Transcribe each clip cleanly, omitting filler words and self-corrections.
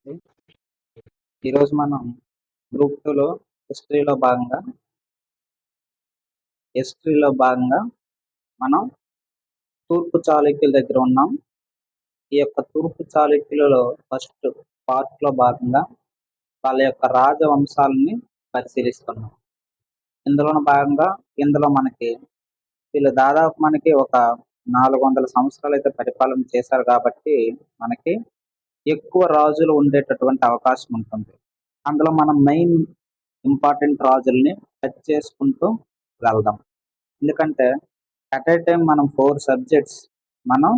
అండి. ఈరోజు మనం గ్రూప్ 2లో హిస్టరీలో భాగంగా హిస్టరీలో భాగంగా మనం తూర్పు చాళుక్యుల దగ్గర ఉన్నాం. ఈ యొక్క తూర్పు చాళుక్యులలో ఫస్ట్ పార్ట్‌లో భాగంగా వాళ్ళ యొక్క రాజవంశాలని పరిశీలిస్తున్నాం. ఇందులోని భాగంగా ఇందులో మనకి వీళ్ళు దాదాపు మనకి ఒక 400 సంవత్సరాలైతే పరిపాలన చేశారు కాబట్టి మనకి ఎక్కువ రాజులు ఉండేటటువంటి అవకాశం ఉంటుంది. అందులో మనం మెయిన్ ఇంపార్టెంట్ రాజుల్ని టచ్ చేసుకుంటూ వెళ్దాం. ఎందుకంటే అట్ ఏ టైమ్ మనం 4 సబ్జెక్ట్స్ మనం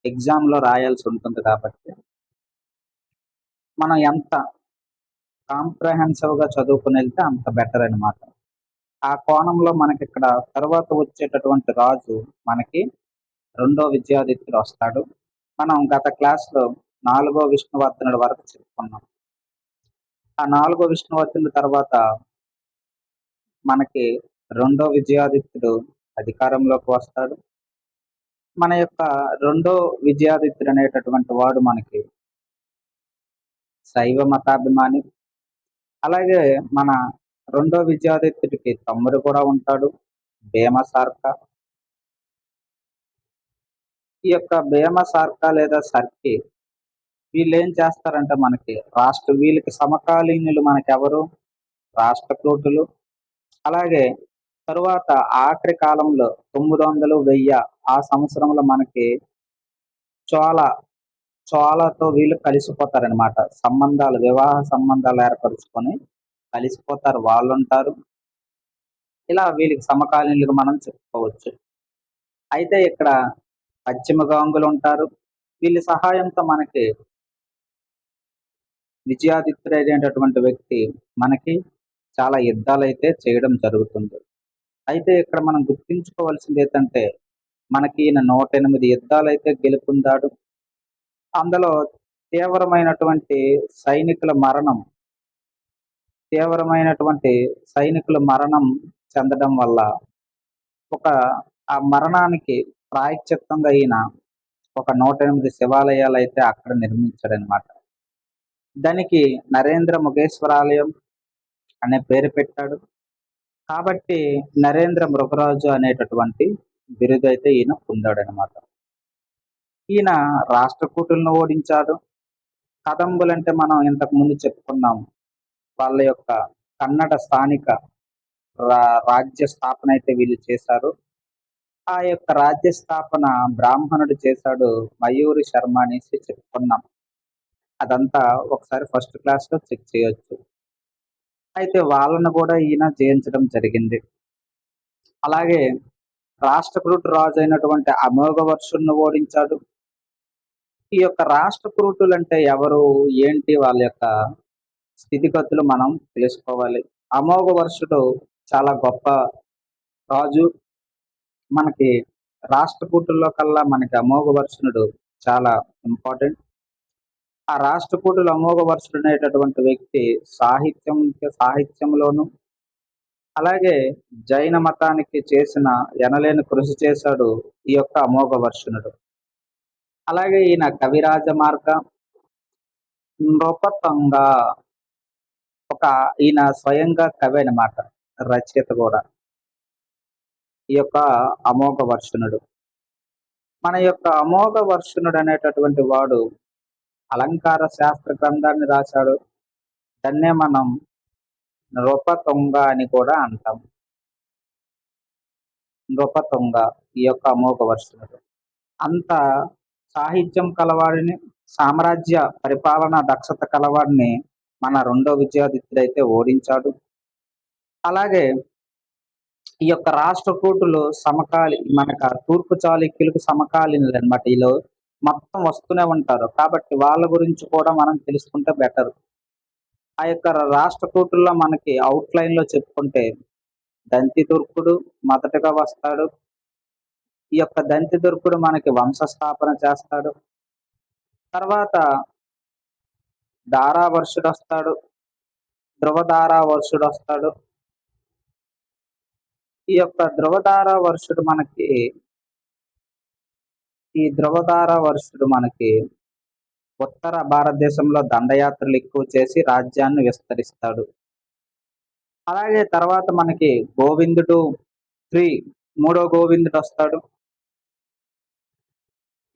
ఎగ్జామ్‌లో రాయాల్సి ఉంటుంది కాబట్టి, మనం ఎంత కాంప్రహెన్సివ్‌గా చదువుకొనెళ్తే అంత బెటర్ అనమాట. ఆ కోణంలో మనకిక్కడ తరువాత వచ్చేటటువంటి రాజు మనకి రెండో విజయాదిత్యుడు వస్తాడు. మనం గత క్లాస్‌లో నాలుగో విష్ణువర్ధనుడి వరకు చెప్పుకున్నాం. ఆ నాలుగో విష్ణువర్ధనుడి తర్వాత మనకి రెండో విజయాదిత్యుడు అధికారంలోకి వస్తాడు. మన యొక్క రెండో విజయాదిత్యుడు అనేటటువంటి వాడు మనకి శైవ మతాభిమాని. అలాగే మన రెండో విజయాదిత్యుడికి తమ్ముడు కూడా ఉంటాడు, భీమసార్క. ఈ యొక్క భీమసార్క లేదా సర్కి వీళ్ళేం చేస్తారంటే మనకి వీళ్ళకి సమకాలీనులు మనకెవరు? రాష్ట్రకూటులు. అలాగే తరువాత ఆఖరి కాలంలో 900, 1000 ఆ సంవత్సరంలో మనకి చోళ చోళతో వీళ్ళు కలిసిపోతారనమాట. వివాహ సంబంధాలు ఏర్పరుచుకొని కలిసిపోతారు. వాళ్ళుంటారు. ఇలా వీళ్ళకి సమకాలీనులుగా మనం చెప్పుకోవచ్చు. అయితే ఇక్కడ పశ్చిమ గాంగులుంటారు. వీళ్ళ సహాయంతో మనకి విజయాదిత్యుడైనటువంటి వ్యక్తి మనకి చాలా యుద్ధాలైతే చేయడం జరుగుతుంది. అయితే ఇక్కడ మనం గుర్తుంచుకోవాల్సింది ఏంటంటే, మనకి ఈయన 108 యుద్ధాలైతే గెలుపొందాడు. అందులో తీవ్రమైనటువంటి సైనికుల మరణం తీవ్రమైనటువంటి సైనికుల మరణం చెందడం వల్ల ఒక ఆ మరణానికి ప్రాయశ్చిత్తంగా ఈయన ఒక 108 శివాలయాలైతే అక్కడ నిర్మించాడనమాట. దానికి నరేంద్ర ముగేశ్వరాలయం అనే పేరు పెట్టాడు. కాబట్టి నరేంద్ర మృగరాజు అనేటటువంటి బిరుదైతే ఈయన పొందాడనమాట. ఈయన రాష్ట్రకూటులను ఓడించాడు. కదంబులంటే మనం ఇంతకు ముందు చెప్పుకున్నాం. వాళ్ళ యొక్క కన్నడ స్థానిక రాజ్య స్థాపన అయితే వీళ్ళు చేశారు. ఆ యొక్క రాజ్య స్థాపన బ్రాహ్మణుడు చేశాడు, మయూరి శర్మ అనేసి చెప్పుకున్నాం. అదంతా ఒకసారి ఫస్ట్ క్లాస్‌లో చెక్ చేయొచ్చు. అయితే వాళ్ళను కూడా ఈయన జయించడం జరిగింది. అలాగే రాష్ట్రకూటు రాజు అయినటువంటి అమోఘవర్షుడిని ఓడించాడు. ఈ యొక్క రాష్ట్రకూటులంటే ఎవరు? ఏంటి? వాళ్ళ యొక్క స్థితిగతులు మనం తెలుసుకోవాలి. అమోఘవర్షుడు చాలా గొప్ప రాజు. మనకి రాష్ట్రకూటుల్లో కల్లా మనకి అమోఘవర్షునుడు చాలా ఇంపార్టెంట్. ఆ రాష్ట్రకూటులు అమోఘవర్షుడు అనేటటువంటి వ్యక్తి సాహిత్యంలోను, అలాగే జైన మతానికి ఎనలేని కృషి చేశాడు ఈ యొక్క అమోఘవర్షునుడు. అలాగే ఈయన కవిరాజ మార్గ, నృపతుంగ ఈయన స్వయంగా కవి అనమాట, రచయిత కూడా ఈ యొక్క అమోఘవర్షునుడు. మన యొక్క అమోఘవర్షునుడు అనేటటువంటి వాడు అలంకార శాస్త్ర గ్రంథాన్ని రాశాడు. దాన్నే మనం నృపతుంగ అని కూడా అంటాం. నృపతుంగ ఈ యొక్క అమోఘవర్షునుడు. అంత సాహిత్యం కలవాడిని, సామ్రాజ్య పరిపాలన దక్షత కలవాడిని మన రెండో విజయాదిత్యుడైతే ఓడించాడు. అలాగే ఈ యొక్క రాష్ట్రకూటులు మనకు తూర్పు చాళుక్యులకు సమకాలీనులు అనమాట. వీళ్ళు మొత్తం వస్తూనే ఉంటారు. కాబట్టి వాళ్ళ గురించి కూడా మనం తెలుసుకుంటే బెటర్. ఆ యొక్క రాష్ట్రకూటుల్లో మనకి అవుట్‌లైన్‌లో చెప్పుకుంటే దంతిదుర్గుడు మొదటగా వస్తాడు. ఈ యొక్క దంతిదుర్గుడు మనకి వంశస్థాపన చేస్తాడు. తర్వాత ధారావర్షుడొస్తాడు. ధృవధారావర్షుడొస్తాడు. ఈ యొక్క ధృవధారావర్షుడు మనకి ఉత్తర భారతదేశంలో దండయాత్రలు ఎక్కువ చేసి రాజ్యాన్ని విస్తరిస్తాడు. అలాగే తర్వాత మనకి గోవిందుడు 3 మూడో గోవిందుడు వస్తాడు.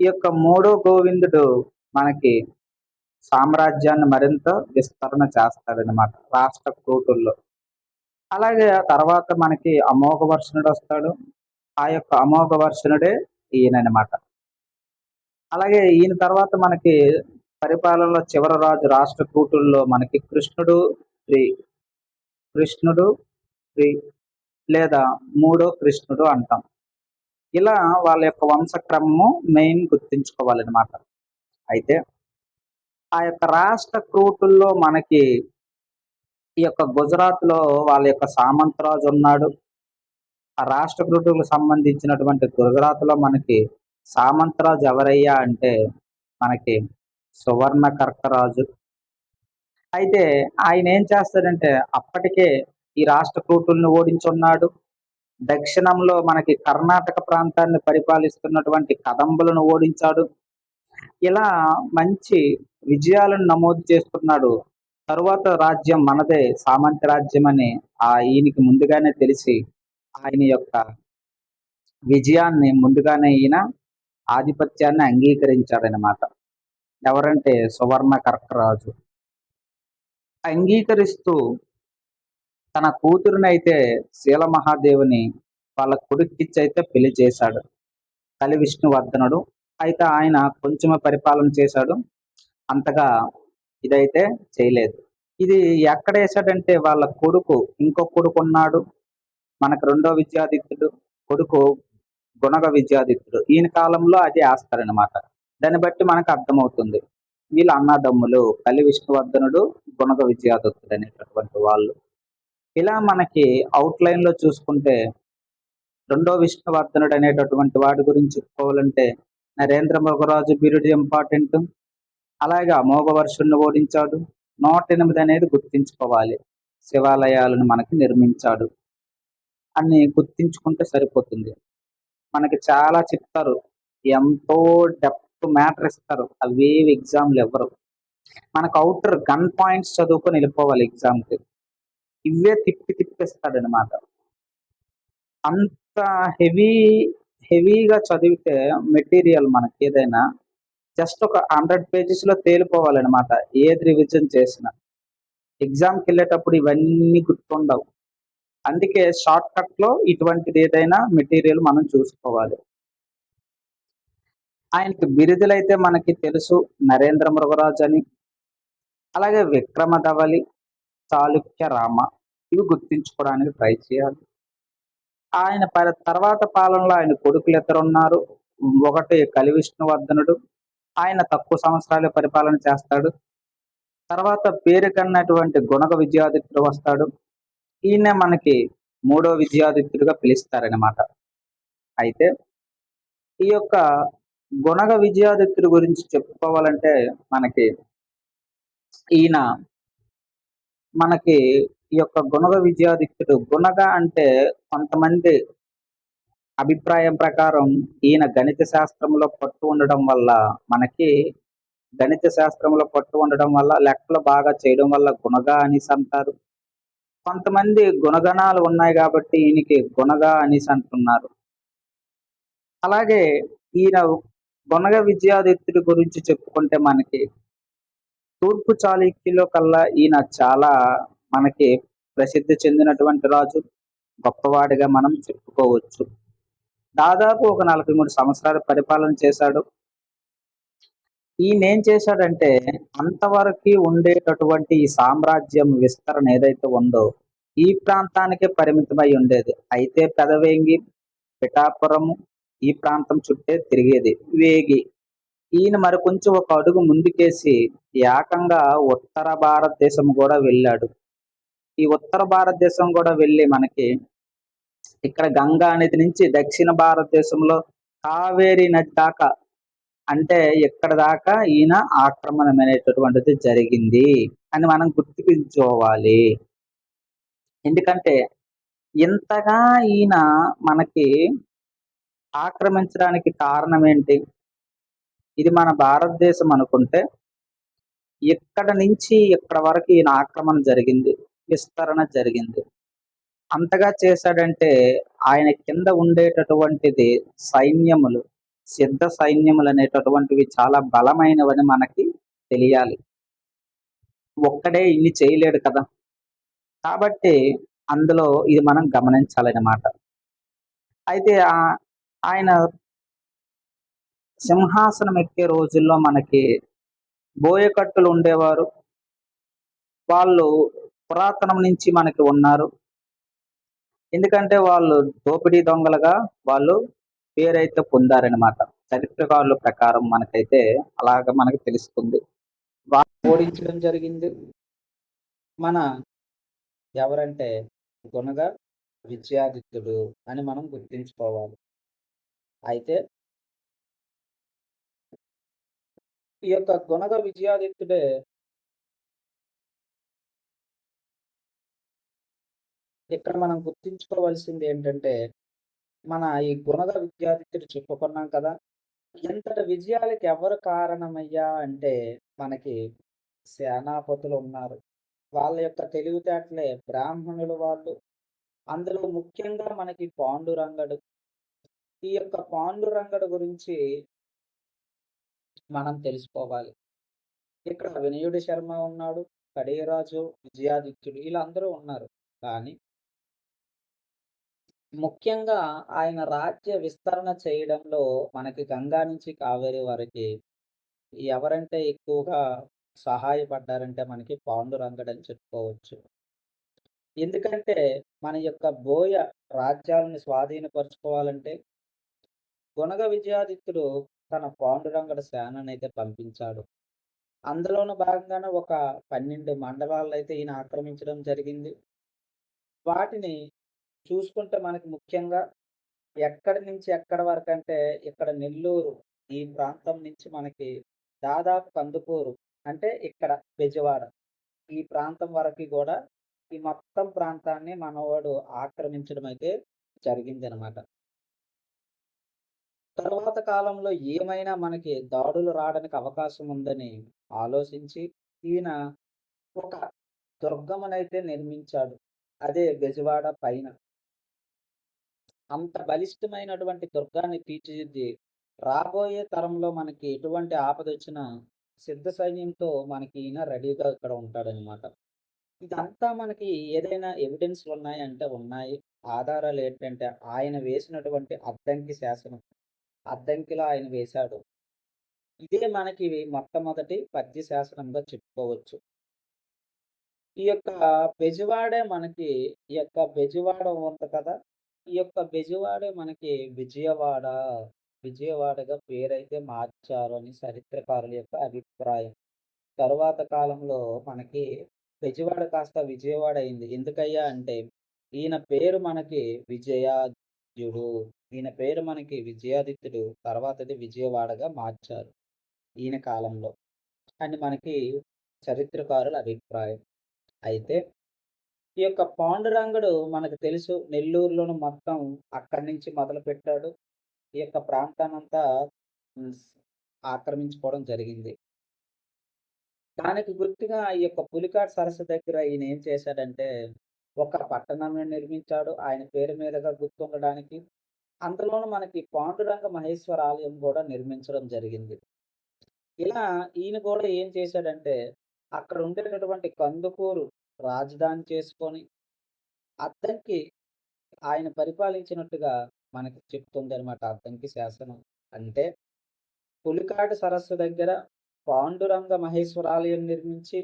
ఈ యొక్క మూడో గోవిందుడు మనకి సామ్రాజ్యాన్ని మరింత విస్తరణ చేస్తాడనమాట రాష్ట్ర కూటుల్లో. అలాగే ఆ తర్వాత మనకి అమోఘవర్షణుడు వస్తాడు. ఆ యొక్క అమోఘవర్షణుడే ఈయననమాట. అలాగే ఈయన తర్వాత మనకి పరిపాలనలో చివరి రాజు రాష్ట్రకూటుల్లో మనకి శ్రీ కృష్ణుడు శ్రీ లేదా మూడో కృష్ణుడు అంటాం. ఇలా వాళ్ళ యొక్క వంశక్రమము మెయిన్ గుర్తించుకోవాలన్నమాట. అయితే ఆ యొక్క రాష్ట్ర కూటుల్లో మనకి ఈ యొక్క గుజరాత్ లో వాళ్ళ యొక్క సామంతరాజు ఉన్నాడు. ఆ రాష్ట్ర కూటులకు సంబంధించినటువంటి గుజరాత్ లో మనకి సామంతరాజు ఎవరయ్యా అంటే మనకి సువర్ణకర్కరాజు. అయితే ఆయన ఏం చేస్తాడంటే అప్పటికే ఈ రాష్ట్ర కూటుల్ని ఓడించున్నాడు. దక్షిణంలో మనకి కర్ణాటక ప్రాంతాన్ని పరిపాలిస్తున్నటువంటి కదంబులను ఓడించాడు. ఇలా మంచి విజయాలను నమోదు చేసుకున్నాడు. తరువాత రాజ్యం మనదే సామంత రాజ్యం అని ఈయనకి ముందుగానే తెలిసి ఆయన యొక్క విజయాన్ని ముందుగానే ఈయన ఆధిపత్యాన్ని అంగీకరించాడనమాట. ఎవరంటే సువర్ణకర్కరాజు. అంగీకరిస్తూ తన కూతురునైతే శీలమహాదేవిని వాళ్ళ కొడుక్కిచ్చైతే పెళ్లి చేశాడు. కలి విష్ణువర్ధనుడు. అయితే ఆయన కొంచెమే పరిపాలన చేశాడు. అంతగా ఇదైతే చేయలేదు. ఇది ఎక్కడ వేసాడంటే వాళ్ళ కొడుకు ఇంకో కొడుకు ఉన్నాడు. మనకు రెండో విద్యాదిత్యుడు కొడుకు గుణగ విద్యాదిత్యుడు. ఈయన కాలంలో అది వేస్తారనమాట. దాన్ని బట్టి మనకు అర్థమవుతుంది వీళ్ళ అన్నదమ్ములు కలి విష్ణువర్ధనుడు గుణగ విద్యాదిత్యుడు అనేటటువంటి వాళ్ళు. ఇలా మనకి అవుట్లైన్ లో చూసుకుంటే రెండో విష్ణువర్ధనుడు అనేటటువంటి వాడి గురించి చెప్పుకోవాలంటే నరేంద్ర మృగరాజు బిరుడు ఇంపార్టెంట్. అలాగే అమోఘవర్షుణ్ణి ఓడించాడు. 108 అనేది గుర్తించుకోవాలి. శివాలయాలను మనకి నిర్మించాడు అని గుర్తించుకుంటే సరిపోతుంది. మనకి చాలా చెప్తారు, ఎంతో డెప్త్ మ్యాటర్ ఇస్తారు. అవేవి ఎగ్జామ్లు ఇవ్వరు. మనకు అవుటర్ గన్ పాయింట్స్ చదువుకొని వెళ్ళిపోవాలి ఎగ్జామ్కి. ఇవే తిప్పిస్తాడు అనమాట. అంత హెవీగా చదివితే మెటీరియల్ మనకి ఏదైనా జస్ట్ ఒక 100 pages లో తేలిపోవాలన్నమాట. ఏది రివిజన్ చేసినా ఎగ్జామ్కి వెళ్ళేటప్పుడు ఇవన్నీ గుర్తుండవు. అందుకే షార్ట్ కట్ లో ఇటువంటిది ఏదైనా మెటీరియల్ మనం చూసుకోవాలి. ఆయనకి బిరుదులైతే మనకి తెలుసు, నరేంద్ర మృగరాజు అని. అలాగే విక్రమధవలి, చాళుక్య రామ, ఇవి గుర్తించుకోవడానికి ట్రై చేయాలి. ఆయన తర్వాత పాలనలో ఆయన కొడుకులు ఇద్దరు ఉన్నారు. ఒకటి కలి విష్ణువర్ధనుడు, ఆయన తక్కువ సంవత్సరాలు పరిపాలన చేస్తాడు. తర్వాత పేరు కన్నటువంటి గుణగ విద్యాదిత్యుడు వస్తాడు. ఈయన మనకి మూడో విద్యాదిత్యుడిగా పిలుస్తారనమాట. అయితే ఈ యొక్క గుణగ విద్యాదిత్యుడి గురించి చెప్పుకోవాలంటే మనకి ఈయన మనకి ఈ యొక్క గుణగ విద్యాదిత్యుడు, గుణగ అంటే కొంతమంది అభిప్రాయం ప్రకారం ఈయన గణిత శాస్త్రంలో పట్టు ఉండడం వల్ల మనకి లెక్కలు బాగా చేయడం వల్ల గుణగ అనేసి అంటారు. కొంతమంది గుణగణాలు ఉన్నాయి కాబట్టి ఈయనకి గుణగ అనేసి అంటున్నారు. అలాగే ఈయన గుణగ విద్యాదిత్యుడి గురించి చెప్పుకుంటే మనకి తూర్పు చాళుక్యులో కల్లా ఈయన చాలా మనకి ప్రసిద్ధి చెందినటువంటి రాజు, గొప్పవాడిగా మనం చెప్పుకోవచ్చు. దాదాపు ఒక 43 సంవత్సరాలు పరిపాలన చేశాడు. ఈయన ఏం చేశాడంటే అంతవరకు ఉండేటటువంటి ఈ సామ్రాజ్యం విస్తరణ ఏదైతే ఉందో ఈ ప్రాంతానికే పరిమితమై ఉండేది. అయితే పెదవేంగి, పిఠాపురము ఈ ప్రాంతం చుట్టే తిరిగేది. వేగి ఈయన మరి కొంచెం ఒక అడుగు ముందుకేసి ఏకంగా ఉత్తర భారతదేశం కూడా వెళ్ళాడు. ఈ ఉత్తర భారతదేశం కూడా వెళ్ళి మనకి ఇక్కడ గంగా నది నుంచి దక్షిణ భారతదేశంలో కావేరీ నది దాకా, అంటే ఇక్కడ దాకా ఈయన ఆక్రమణ అనేటటువంటిది జరిగింది అని మనం గుర్తించుకోవాలి. ఎందుకంటే ఇంతగా ఈయన మనకి ఆక్రమించడానికి కారణం ఏంటి? ఇది మన భారతదేశం అనుకుంటే ఇక్కడ నుంచి ఇక్కడ వరకు ఈయన ఆక్రమణ జరిగింది. విస్తరణ జరిగింది. అంతగా చేశాడంటే ఆయన కింద ఉండేటటువంటిది సైన్యములు, సిద్ధ సైన్యములనేటటువంటివి చాలా బలమైనవని మనకి తెలియాలి. ఒక్కడే ఇన్ని చేయలేడు కదా! కాబట్టి అందులో ఇది మనం గమనించాలనమాట. అయితే ఆయన సింహాసనం ఎక్కే రోజుల్లో మనకి బోయకట్టులు ఉండేవారు. వాళ్ళు పురాతనం నుంచి మనకి ఉన్నారు. ఎందుకంటే వాళ్ళు దోపిడీ దొంగలుగా వాళ్ళు పేరైతే పొందారనమాట. చరిత్రకారుల ప్రకారం మనకైతే అలాగ మనకు తెలుస్తుంది. వాళ్ళని ఓడించడం జరిగింది. మన ఎవరంటే గుణగ విజయాదిత్యుడు అని మనం గుర్తుంచుకోవాలి. అయితే ఈ యొక్క గుణగ విజయాదిత్యుడే ఇక్కడ మనం గుర్తుంచుకోవాల్సింది ఏంటంటే, మన ఈ గుణగ విద్యాదిత్యుడు చెప్పుకున్నాం కదా! ఇంతటి విజయాలకి ఎవరు కారణమయ్యా అంటే, మనకి సేనాపతులున్నారు. వాళ్ళ యొక్క తెలివితేటలే బ్రాహ్మణులు వాళ్ళు. అందులో ముఖ్యంగా మనకి పాండురంగడు. ఈ యొక్క పాండురంగడు గురించి మనం తెలుసుకోవాలి. ఇక్కడ వినయుడి శర్మ ఉన్నాడు, కడియరాజు, విజయాదిత్యుడు ఈళ్ళందరూ ఉన్నారు. కానీ ముఖ్యంగా ఆయన రాజ్య విస్తరణ చేయడంలో మనకి గంగా నుంచి కావేరి వరకి ఎవరంటే ఎక్కువగా సహాయపడ్డారంటే మనకి పాండురంగడని చెప్పుకోవచ్చు. ఎందుకంటే మన యొక్క బోయ రాజ్యాలను స్వాధీనపరుచుకోవాలంటే గుణగ విజయాదిత్యుడు తన పాండురంగడ సేననైతే పంపించాడు. అందులోను భాగంగానే ఒక 12 మండలాలనైతే ఈయన ఆక్రమించడం జరిగింది. వాటిని చూసుకుంటే మనకి ముఖ్యంగా ఎక్కడి నుంచి ఎక్కడి వరకంటే ఇక్కడ నెల్లూరు ఈ ప్రాంతం నుంచి మనకి దాదాపు కందుకూరు అంటే ఇక్కడ బెజవాడ ఈ ప్రాంతం వరకి గూడా ఈ మొత్తం ప్రాంతాన్ని మనవడు ఆక్రమించడం అయితే జరిగిందనమాట. తరువాత కాలంలో ఏమైనా మనకి దాడులు రావడానికి అవకాశం ఉందని ఆలోచించి ఈయన ఒక దుర్గమునైతే నిర్మించాడు. అదే బెజవాడ పైన. అంత బలిష్టమైనటువంటి దుర్గాన్ని తీర్చిదిద్ది రాబోయే తరంలో మనకి ఎటువంటి ఆపదొచ్చినా సిద్ధ సైన్యంతో మనకి ఈయన రెడీగా ఇక్కడ ఉంటాడనమాట. ఇదంతా మనకి ఏదైనా ఎవిడెన్స్‌లున్నాయంటే ఉన్నాయి. ఆధారాలేంటంటే ఆయన వేసినటువంటి అద్దంకి శాసనం. అద్దంకిలో ఆయన వేశాడు. ఇదే మనకి మొట్టమొదటి పద్య శాసనంగా చెప్పుకోవచ్చు. ఈ యొక్క బెజవాడే మనకి ఈ యొక్క బెజవాడ ఉంది కదా! ఈ యొక్క బెజవాడే మనకి విజయవాడ, విజయవాడగా పేరైతే మార్చారు అని చరిత్రకారుల యొక్క అభిప్రాయం. తరువాత కాలంలో మనకి బెజవాడ కాస్త విజయవాడ అయింది. ఎందుకయ్యా అంటే ఈయన పేరు మనకి విజయాధ్యుడు. ఈయన పేరు మనకి విజయాదిత్యుడు. తర్వాతది విజయవాడగా మార్చారు ఈయన కాలంలో అని మనకి చరిత్రకారుల అభిప్రాయం. అయితే ఈ యొక్క పాండురంగడు మనకు తెలుసు నెల్లూరులోను మొత్తం అక్కడి నుంచి మొదలుపెట్టాడు. ఈ యొక్క ప్రాంతాన్నంతా హ్మ్. ఆక్రమించుకోవడం జరిగింది. దానికి గుర్తుగా ఈ యొక్క పులికాట్ సరస్సు దగ్గర ఈయన ఏం చేశాడంటే, ఒక పట్టణాన్ని నిర్మించాడు. ఆయన పేరు మీదుగా గుర్తుండడానికి. అందులోను మనకి పాండురంగ మహేశ్వర ఆలయం గూడా నిర్మించడం జరిగింది. ఇలా ఈయన కూడా ఏం చేశాడంటే, అక్కడ ఉండేటటువంటి కందుకూరు రాజధాని చేసుకొని, అద్దంకి ఆయన పరిపాలించినట్టుగా మనకి చెప్తుందనమాట అద్దంకి శాసనం. అంటే పులికాటు సరస్సు దగ్గర పాండురంగ మహేశ్వరాలయం నిర్మించి,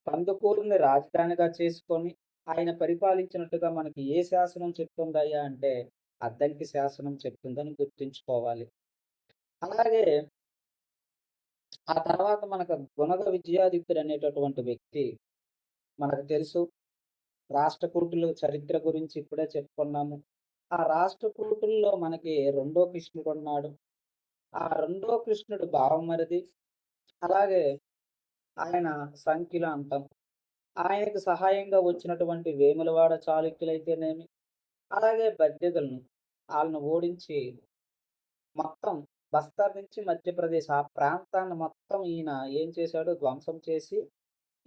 కందుకూరుని రాజధానిగా చేసుకొని, ఆయన పరిపాలించినట్టుగా మనకి ఏ శాసనం చెప్తుందయ్యా అంటే, అద్దంకి శాసనం చెప్తుందని గుర్తుంచుకోవాలి. అలాగే ఆ తర్వాత మనకు గుణగ విజయాదిత్యుడు అనేటటువంటి వ్యక్తి మనకు తెలుసు. రాష్ట్రకూటులు చరిత్ర గురించి ఇప్పుడే చెప్పుకున్నాము. ఆ రాష్ట్రకూటుల్లో మనకి రెండో కృష్ణుడున్నాడు. ఆ రెండో కృష్ణుడు బావమరిది. అలాగే ఆయన సంఖ్యలు అంటాం. ఆయనకు సహాయంగా వచ్చినటువంటి వేములవాడ చాళుక్యులైతేనేమి, అలాగే బద్దెగులను ఆళ్ళను ఓడించి మొత్తం బస్తర్ నుంచి మధ్యప్రదేశ్ ఆ ప్రాంతాన్ని మొత్తం ఈయన ఏం చేశాడు ధ్వంసం చేసి,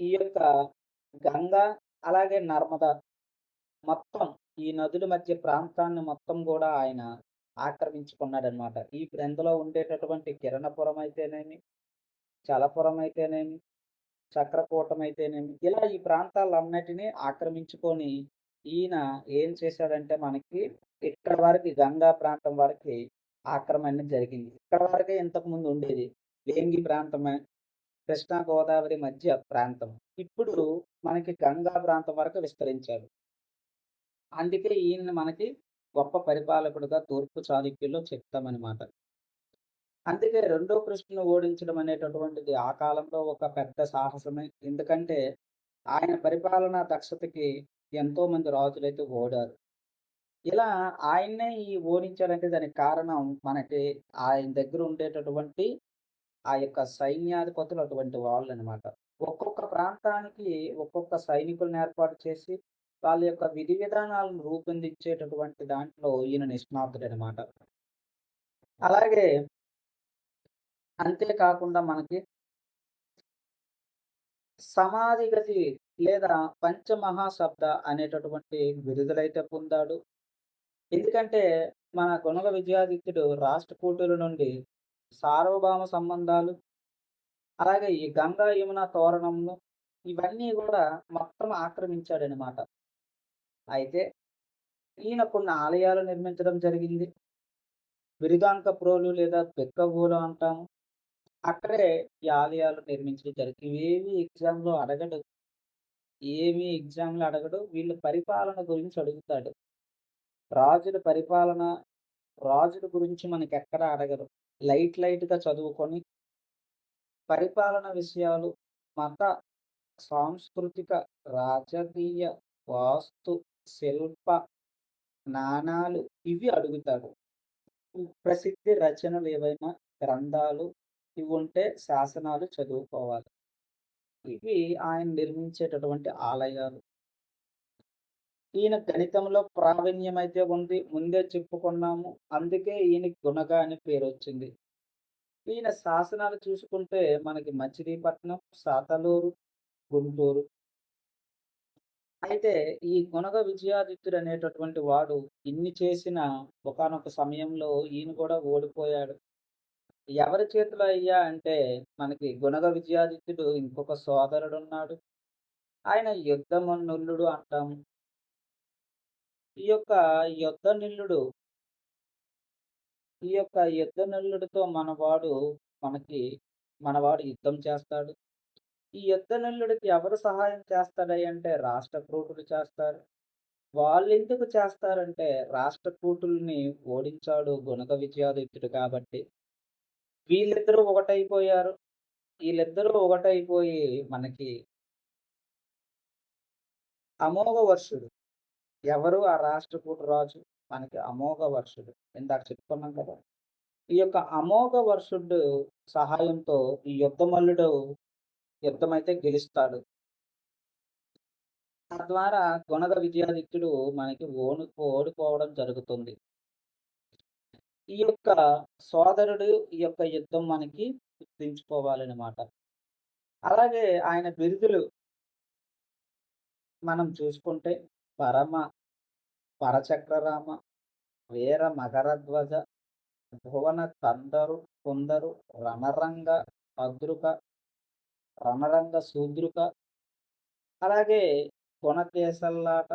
ఈ యొక్క గంగా, అలాగే నర్మదా మొత్తం ఈ నదుల మధ్య ప్రాంతాన్ని మొత్తం గూడా ఆయన ఆక్రమించుకున్నాడనమాట. ఇందులో ఉండేటటువంటి కిరణపురం అయితేనేమి, చలపురం అయితేనేమి, చక్రకూటం అయితేనేమి, ఇలా ఈ ప్రాంతాలన్నిటిని ఆక్రమించుకొని, ఈయన ఏం చేశాడంటే మనకి ఇక్కడ వరకి గంగా ప్రాంతం వరకి ఆక్రమణ జరిగింది. ఇక్కడ వరకే ఇంతకుముందు ఉండేది. వేంగి ప్రాంతమే, కృష్ణా, గోదావరి మధ్య ప్రాంతం. ఇప్పుడు మనకి గంగా ప్రాంతం వరకు విస్తరించాడు. అందుకే ఈయన్ని మనకి గొప్ప పరిపాలకుడుగా తూర్పు చాళుక్యుల్లో చెప్తామనమాట. అందుకే రెండో కృష్ణుని ఓడించడం అనేటటువంటిది ఆ కాలంలో ఒక పెద్ద సాహసమే. ఎందుకంటే ఆయన పరిపాలనా దక్షతకి ఎంతోమంది రాజులైతే ఓడారు. ఇలా ఆయన్నే ఓడించాడంటే దానికి కారణం మనకి ఆయన దగ్గర ఉండేటటువంటి ఆ యొక్క సైన్యాధిపతులు అటువంటి వాళ్ళనమాట. ఒక్కొక్క ప్రాంతానికి ఒక్కొక్క సైనికుల్ని ఏర్పాటు చేసి, వాళ్ళ యొక్క విధి విధానాలను రూపొందించేటటువంటి దాంట్లో ఈయన నిష్ణాతుడనమాట. అలాగే అంతే కాకుండా మనకి సమాధి గతి లేదా పంచమహాశబ్ద అనేటటువంటి బిరుదులైతే పొందాడు. ఎందుకంటే మన గుణగ విజయాదిత్యుడు రాష్ట్రకూటుల నుండి సార్వభౌమ సంబంధాలు, అలాగే ఈ గంగా, యమున తోరణంను ఇవన్నీ గూడా మొత్తం ఆక్రమించాడనమాట. అయితే ఈయన కొన్ని ఆలయాలు నిర్మించడం జరిగింది. బిరుదాంకప్రోలు లేదా పెక్కవోలు అంటాము. అక్కడే ఈ ఆలయాలు నిర్మించడం జరిగింది. ఏమి ఎగ్జామ్‌లో అడగడు. వీళ్ళ పరిపాలన గురించి అడుగుతాడు. రాజుల పరిపాలన, రాజుల గురించి మనకెక్కడ అడగరు. లైట్‌గా చదువుకొని పరిపాలన విషయాలు, మత, సాంస్కృతిక, రాజకీయ, వాస్తు, శిల్ప, నాణాలు ఇవి అడుగుతాడు. ప్రసిద్ధి రచనలు ఏవైనా గ్రంథాలు ఇవుంటే శాసనాలు చదువుకోవాలి. ఇవి ఆయన నిర్మించేటటువంటి ఆలయాలు. ఈయన గణితంలో ప్రావీణ్యమైతే ఉంది. ముందే చెప్పుకున్నాము. అందుకే ఈయనకి గుణగ అని పేరొచ్చింది. ఈయన శాసనాలు చూసుకుంటే మనకి మచిలీపట్నం, సాతలూరు, గుంటూరు. అయితే ఈ గుణగ విజయాదిత్యుడు అనేటటువంటి వాడు ఇన్ని చేసిన ఒకానొక సమయంలో ఈయన కూడా ఓడిపోయాడు. ఎవరి చేతిలో అయ్యా అంటే మనకి గుణగ విజయాదిత్యుడు ఇంకొక సోదరుడున్నాడు. ఆయన యుద్ధమన్నుల్లుడు అంటాము. ఈ యొక్క యుద్ధనిల్లుడు ఈ యొక్క యుద్ధనల్లుడితో మనకి మనవాడు యుద్ధం చేస్తాడు. ఈ యుద్ధనల్లుడికి ఎవరు సహాయం చేస్తాడంటే రాష్ట్రకూటులు చేస్తారు. వాళ్ళెందుకు చేస్తారంటే రాష్ట్రకూటుల్ని ఓడించాడు గుణక విజయాదిత్యుడు కాబట్టి. వీళ్ళిద్దరూ ఒకటైపోయారు. ఈళ్ళిద్దరూ ఒకటైపోయి మనకి అమోఘవర్షుడు ఎవరు ఆ రాష్ట్రకూటు రాజు? మనకి అమోఘవర్షుడు. ఇందాక చెప్పుకున్నాం కదా! ఈ యొక్క అమోఘవర్షుడు సహాయంతో ఈ యుద్ధమల్లుడు యుద్ధమైతే గెలుస్తాడు. తద్వారా గుణగ విజయాదిత్యుడు మనకి ఓడిపోవడం జరుగుతుంది. ఈ యొక్క సోదరుడు ఈ యొక్క యుద్ధం మనకి గుర్తుంచుకోవాలనమాట. అలాగే ఆయన బిరుదులు మనం చూసుకుంటే పరమ, పరచక్రరామ, వీర మకరధ్వజ, భువన కందరు, కుందరు, రణరంగ అద్రుక, రణరంగ శూద్రుక, అలాగే గుణకేశల్లాట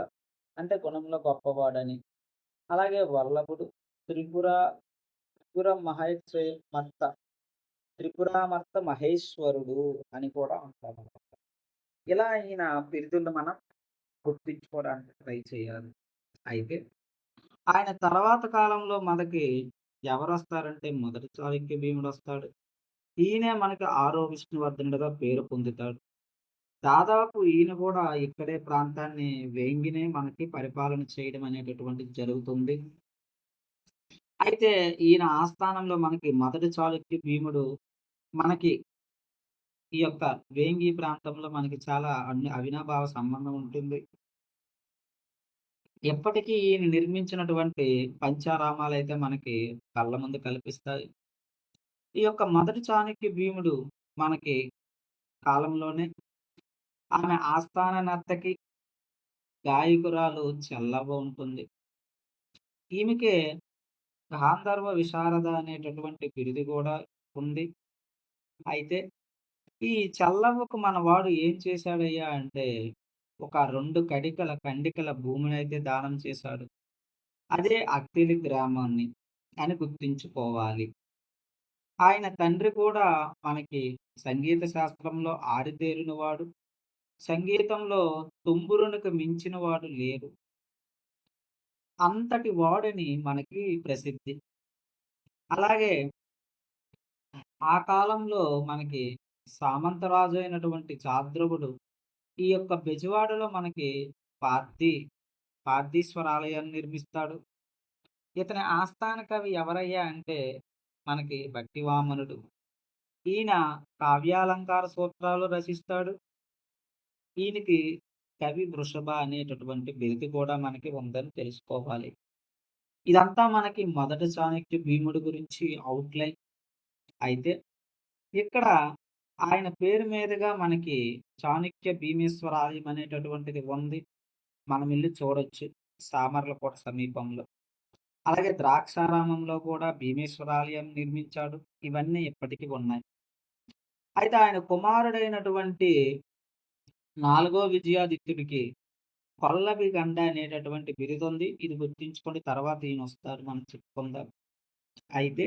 అంటే గుణంలో గొప్పవాడని. అలాగే వల్లభుడు, త్రిపుర త్రిపుర మర్త త్రిపురామర్త మహేశ్వరుడు అని కూడా అంటారనమాట. ఇలా ఈయన బిరుదులు మనం గుర్తించుకోవడానికి ట్రై చేయాలి. అయితే ఆయన తర్వాత కాలంలో మనకి ఎవరొస్తారంటే మొదటి చాళుక్య భీముడొస్తాడు. ఈయనే మనకి ఆరో విష్ణువర్ధనుడుగా పేరు పొందుతాడు. దాదాపు ఈయన కూడా ఇక్కడే ప్రాంతాన్ని వేంగినే మనకి పరిపాలన చేయడం అనేటటువంటిది జరుగుతుంది. అయితే ఈయన ఆస్థానంలో మనకి మొదటి చాళుక్య భీముడు మనకి ఈ యొక్క వేంగి ప్రాంతంలో మనకి చాలా అవినాభావ సంబంధం ఉంటుంది. ఎప్పటికీ ఈయన నిర్మించినటువంటి పంచారామాలైతే మనకి కళ్ళ ముందు కనిపిస్తాయి. ఈ యొక్క మొదటి చాణక్య భీముడు మనకి కాలంలోనే ఆమె ఆస్థాన నర్తకి, గాయకురాలు చల్లవ ఉంటుంది. ఈమెకే గాంధర్వ విశారద అనేటటువంటి బిరుదు గూడా ఉంది. అయితే ఈ చల్లవ్వకు మనవాడు ఏం చేశాడయ్యా అంటే, ఒక 2 ఖండికల భూమినైతే దానం చేశాడు. అదే అత్తిలి గ్రామాన్ని అని గుర్తుంచుకోవాలి. ఆయన తండ్రి కూడా మనకి సంగీత శాస్త్రంలో ఆరితేరినవాడు. సంగీతంలో తుంబురునికి మించిన వాడు లేరు. అంతటి వాడని మనకి ప్రసిద్ధి. అలాగే ఆ కాలంలో మనకి సామంతరాజు అయినటువంటి చాద్రవుడు ఈ యొక్క బెజవాడలో మనకి పార్థి పార్థీశ్వర ఆలయాన్ని నిర్మిస్తాడు. ఇతని ఆస్థాన కవి ఎవరయ్యా అంటే మనకి భట్టివామనుడు. ఈయన కావ్యాలంకార సూత్రాలు రచిస్తాడు. ఈయనకి కవి వృషభ అనేటటువంటి బిరుదు కూడా మనకి ఉందని తెలుసుకోవాలి. ఇదంతా మనకి మొదటి చాణక్య భీముడి గురించి ఔట్‌లైన్. అయితే ఇక్కడ ఆయన పేరు మీదుగా మనకి చాణక్య భీమేశ్వర ఆలయం అనేటటువంటిది ఉంది. మనం ఎళ్లి చూడొచ్చు సామర్లకోట సమీపంలో. అలాగే ద్రాక్షారామంలో కూడా భీమేశ్వర ఆలయం నిర్మించాడు. ఇవన్నీ ఇప్పటికి ఉన్నాయి. అయితే ఆయన కుమారుడైనటువంటి నాలుగో విజయాదిత్యుడికి కొల్లవి గండ అనేటటువంటి బిరుదుంది. ఇది గుర్తుంచుకోండి. తర్వాత ఈయనొస్తారు మనం చెప్పుకుందాం. అయితే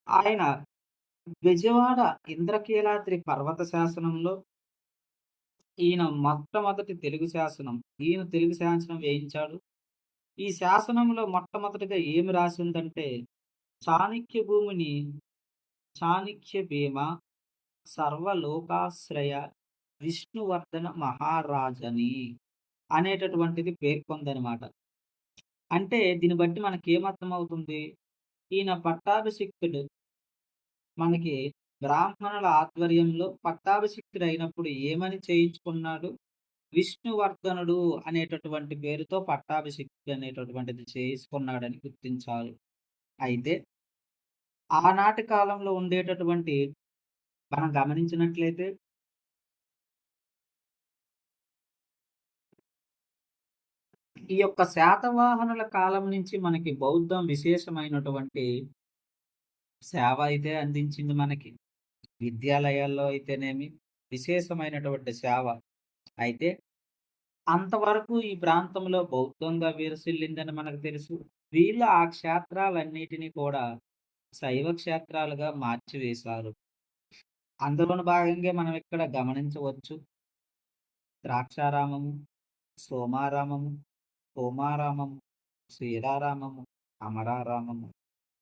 ఆయన బెజవాడ ఇంద్రకీలాద్రి పర్వత శాసనంలో ఈయన తెలుగు శాసనం వేయించాడు. ఈ శాసనంలో మొట్టమొదటిగా ఏమి రాసిందంటే, చాణక్య భూమిని చాణక్య భీమ సర్వలోకాశ్రయ విష్ణువర్ధన మహారాజని అనేటటువంటిది పేర్కొందనమాట. అంటే దీన్ని బట్టి మనకేమర్థమవుతుంది? ఈయన పట్టాభిషిక్తుడు. మనకి బ్రాహ్మణుల ఆధ్వర్యంలో పట్టాభిషిక్తుడైనప్పుడు ఏమని చేయించుకున్నాడు? విష్ణువర్ధనుడు అనేటటువంటి పేరుతో పట్టాభిషిక్తి అనేటటువంటిది చేసుకున్నాడని గుర్తించాలి. అయితే ఆనాటి కాలంలో ఉండేటటువంటి మనం గమనించినట్లయితే ఈ యొక్క శాతవాహనుల కాలం నుంచి మనకి బౌద్ధం విశేషమైనటువంటి సేవ అయితే అందించింది మనకి. విద్యాలయాల్లో అయితేనేమి విశేషమైనటువంటి సేవ. అయితే అంతవరకు ఈ ప్రాంతంలో బౌద్ధంగా విరసిల్లిందని మనకు తెలుసు. వీళ్ళు ఆ క్షేత్రాలన్నిటిని కూడా శైవ క్షేత్రాలుగా మార్చివేశారు. అందులోను భాగంగా మనం ఇక్కడ గమనించవచ్చు. ద్రాక్షారామము, సోమారామము, సోమారామము, శ్రీరారామము, అమరారామము.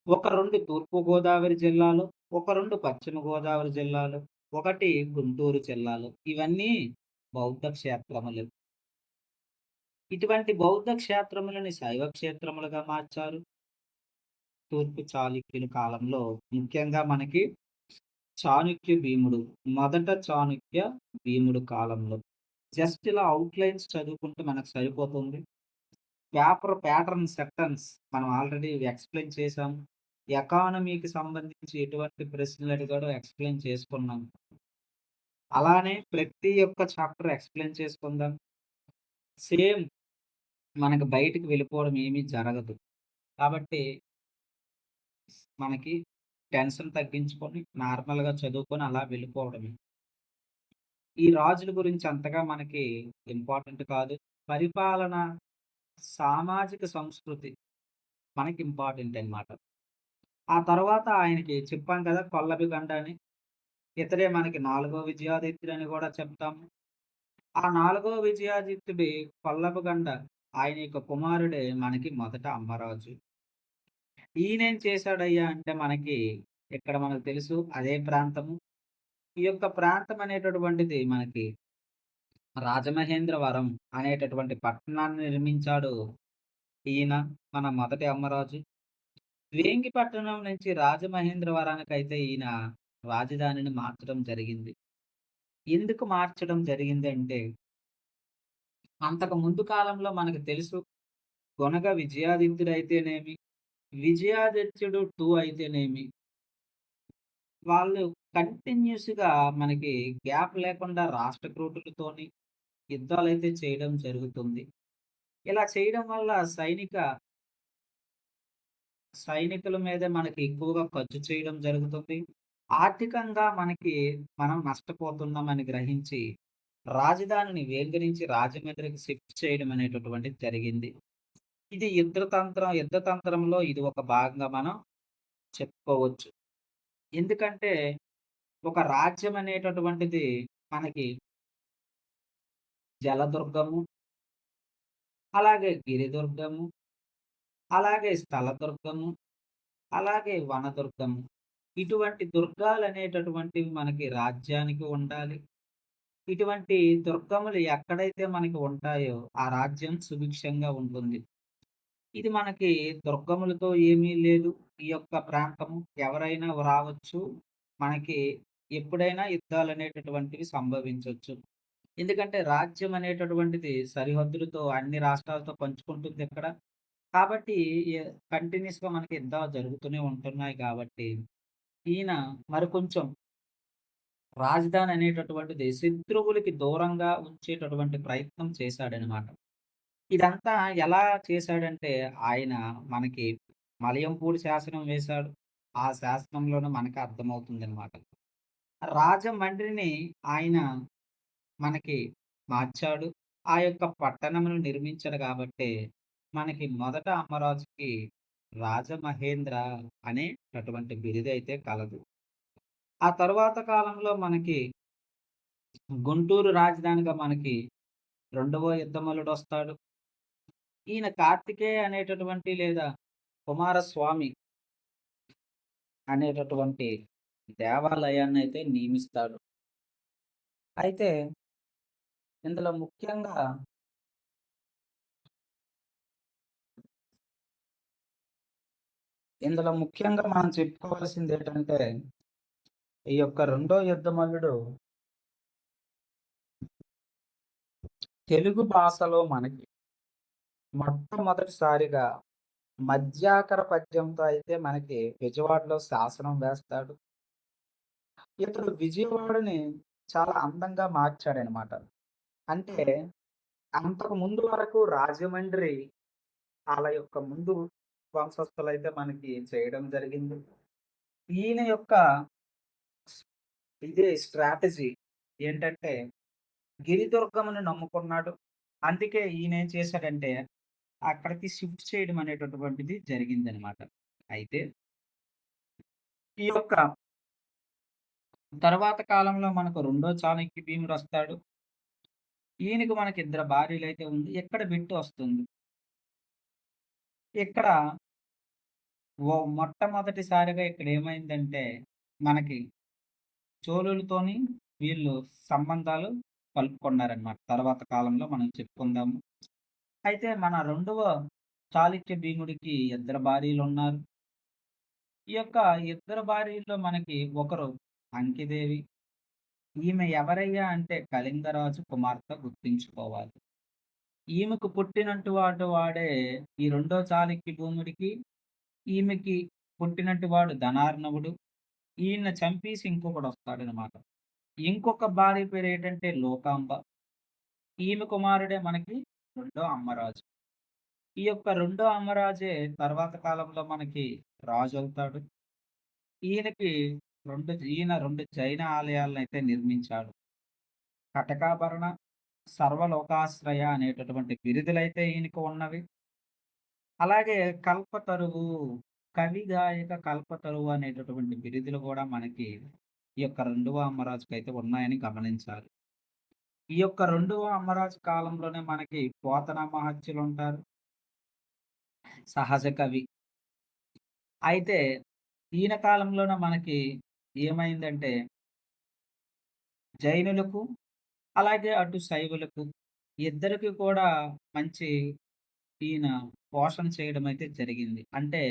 ఒక 2 తూర్పు గోదావరి జిల్లాలో, ఒక 2 పశ్చిమ గోదావరి జిల్లాలో, ఒకటి గుంటూరు జిల్లాలో. ఇవన్నీ బౌద్ధ క్షేత్రములు. ఇటువంటి బౌద్ధ క్షేత్రములని శైవ క్షేత్రములుగా మార్చారు. తూర్పు చాళుక్యుల కాలంలో ముఖ్యంగా మనకి చాణక్య భీముడు. మొదట చాణక్య భీముడు కాలంలో. జస్ట్ ఇలా ఔట్‌లైన్స్ చదువుకుంటే మనకు సరిపోతుంది. ప్యాటర్న్ సెక్టన్స్ మనం ఆల్రెడీ ఎక్స్‌ప్లెయిన్ చేశాం. ఎకానమీకి సంబంధించి ఎటువంటి ప్రశ్నలు అడిగాడో ఎక్స్‌ప్లెయిన్ చేసుకున్నాం. అలానే ప్రతి ఒక్క చాప్టర్ ఎక్స్‌ప్లెయిన్ చేసుకుందాం. సేమ్ మనకు బయటికి వెళ్ళిపోవడం ఏమీ జరగదు. కాబట్టి మనకి టెన్షన్ తగ్గించుకొని నార్మల్‌గా చదువుకొని అలా వెళ్ళిపోవడమే. ఈ రాజుల గురించి అంతగా మనకి ఇంపార్టెంట్ కాదు. పరిపాలన, సామాజిక సంస్కృతి మనకి ఇంపార్టెంట్ అన్నమాట. ఆ తర్వాత ఆయనకి చెప్పాం కదా! కొల్లభి గండ అని. ఇతడే మనకి నాలుగో విజయాదిత్యుడని గూడా చెప్తాము. ఆ నాలుగో విజయాదిత్యుడి కొల్లభి గండ ఆయన యొక్క కుమారుడే మనకి మొదట అమ్మరాజు. ఈయనేం చేశాడయ్యా అంటే మనకు తెలుసు అదే ప్రాంతము. ఈ యొక్క ప్రాంతం అనేటటువంటిది మనకి రాజమహేంద్రవరం అనేటటువంటి పట్టణాన్ని నిర్మించాడు ఈయన మన మొదటి అమ్మరాజు. వేంగిపట్టణం నుంచి రాజమహేంద్రవరానికైతే ఈయన రాజధానిని మార్చడం జరిగింది. ఎందుకు మార్చడం జరిగిందంటే, అంతకు ముందు కాలంలో మనకు తెలుసు గొనగ విజయాదిత్యుడైతేనేమి, విజయాదిత్యుడు 2 అయితేనేమి, వాళ్ళు కంటిన్యూస్‌గా మనకి గ్యాప్ లేకుండా రాష్ట్రకూటులతోని యుద్ధాలైతే చేయడం జరుగుతుంది. ఇలా చేయడం వల్ల సైనికుల మీదే మనకి ఎక్కువగా ఖర్చు చేయడం జరుగుతుంది. ఆర్థికంగా మనం నష్టపోతున్నామని గ్రహించి, రాజధానిని వేంగి నుంచి రాజమండ్రికి షిఫ్ట్ చేయడం అనేటటువంటిది జరిగింది. ఇది యుద్ధతంత్రంలో ఇది ఒక భాగంగా మనం చెప్పుకోవచ్చు. ఎందుకంటే, ఒక రాజ్యం అనేటటువంటిది మనకి జలదుర్గము, అలాగే గిరిదుర్గము, అలాగే స్థలదుర్గము, అలాగే వనదుర్గము. ఇటువంటి దుర్గాలనేటటువంటివి మనకి రాజ్యానికి ఉండాలి. ఇటువంటి దుర్గములు ఎక్కడైతే మనకి ఉంటాయో, ఆ రాజ్యం సుభిక్షంగా ఉంటుంది. ఇది మనకి దుర్గములతో ఏమీ లేదు. ఈ యొక్క ప్రాంతము ఎవరైనా రావచ్చు. మనకి ఎప్పుడైనా యుద్ధాలనేటటువంటివి సంభవించొచ్చు. ఎందుకంటే రాజ్యం అనేటటువంటిది సరిహద్దులతో అన్ని రాష్ట్రాలతో పంచుకుంటుందిక్కడ. కాబట్టి కంటిన్యూయస్‌గా మనకి యుద్ధాలు జరుగుతూనే ఉంటున్నాయి కాబట్టి, ఈయన కొంచెం రాజధాని అనేటటువంటిది శత్రువులకి దూరంగా ఉంచేటటువంటి ప్రయత్నం చేశాడనమాట. ఇదంతా ఎలా చేశాడంటే, ఆయన మనకి మలయంపూడి శాసనం వేశాడు. ఆ శాసనంలోనే మనకు అర్థమవుతుందనమాట. రాజమండ్రిని ఆయన మనకి మార్చాడు. ఆ యొక్క పట్టణమును నిర్మించాడు గాబట్టే, మనకి మొదట అమ్మరాజుకి రాజమహేంద్ర అనేటటువంటి బిరుదైతే కలదు. ఆ తరువాత కాలంలో మనకి గుంటూరు రాజధానిగా మనకి రెండవ యుద్ధమల్లుడొస్తాడు. ఈయన కార్తికేయ అనేటటువంటి లేదా కుమారస్వామి అనేటటువంటి దేవాలయాన్నయితే నియమిస్తాడు. అయితే ఇందులో ముఖ్యంగా, మనం చెప్పుకోవాల్సిందేంటంటే, ఈ యొక్క రెండో యుద్ధమల్లుడు తెలుగు భాషలో మనకి మొట్టమొదటిసారిగా మధ్యాకర పద్యంతో అయితే మనకి విజయవాడలో శాసనం వేస్తాడు. ఇతడు విజయవాడని చాలా అందంగా మార్చాడనమాట. అంటే అంతకు ముందు వరకు రాజమండ్రి ఆళ్ళ యొక్క ముందు వంశస్థులైతే మనకి చేయడం జరిగింది. ఈయన యొక్క ఇదే స్ట్రాటజీ ఏంటంటే గిరిదుర్గమును నమ్ముకున్నాడు. అందుకే ఈయనేం చేశాడంటే అక్కడికి షిఫ్ట్ చేయడం అనేటటువంటిది జరిగిందనమాట. అయితే ఈ యొక్క తర్వాత కాలంలో మనకు రెండో చాణక్య భీముడొస్తాడు. ఈయనకి మనకి ఇద్దరు భార్యలైతే ఉంది. ఇక్కడ బిట్టు వస్తుంది. ఇక్కడ మొట్టమొదటిసారిగా ఇక్కడేమైందంటే, మనకి చోళులతోని వీళ్ళు సంబంధాలు కలుపుకున్నారనమాట. తర్వాత కాలంలో మనం చెప్పుకుందాము. అయితే మన రెండవ చాళుక్య భీముడికి ఇద్దరు భార్యలున్నారు. ఈ యొక్క ఇద్దరు భార్యల్లో మనకి ఒకరు అంకిదేవి. ఈమె ఎవరయ్యా అంటే కళింగరాజు కుమార్తె గుర్తుంచుకోవాలి. ఈమెకు వాడే ఈ రెండో చాళుక్య భీముడికి, ఈమెకి పుట్టినట్టు వాడు ధనార్ణవుడు. ఈయన్ని చంపేసి ఇంకొకడొస్తాడనమాట. ఇంకొక భార్య పేరేంటంటే లోకాంబ. ఈమె కుమారుడే మనకి రెండో అమ్మరాజు. ఈ యొక్క రెండో అమ్మరాజే తర్వాత కాలంలో మనకి రాజవుతాడు. ఈయన 2 జైన ఆలయాలనైతే నిర్మించాడు. కటకాభరణ, సర్వలోకాశ్రయ అనేటటువంటి బిరుదులైతే ఈయనకు ఉన్నవి. అలాగే కల్పతరువు, కవి, గాయక కల్పతరువు అనేటటువంటి బిరుదులు గూడా మనకి ఈ యొక్క రెండవ అమ్మరాజుకైతే ఉన్నాయని గమనించాలి. ఈ యొక్క రెండవ అమ్మరాజు కాలంలోనే మనకి పోతన మహర్షులుంటారు. సహజ కవి. అయితే ఈయన కాలంలోనే మనకి ఏమైందంటే జైనులకు, అలాగే అటు శైవులకు ఇద్దరికి కూడా మంచి ఈయన పోషణ చేయడం అయితే జరిగింది. అంటే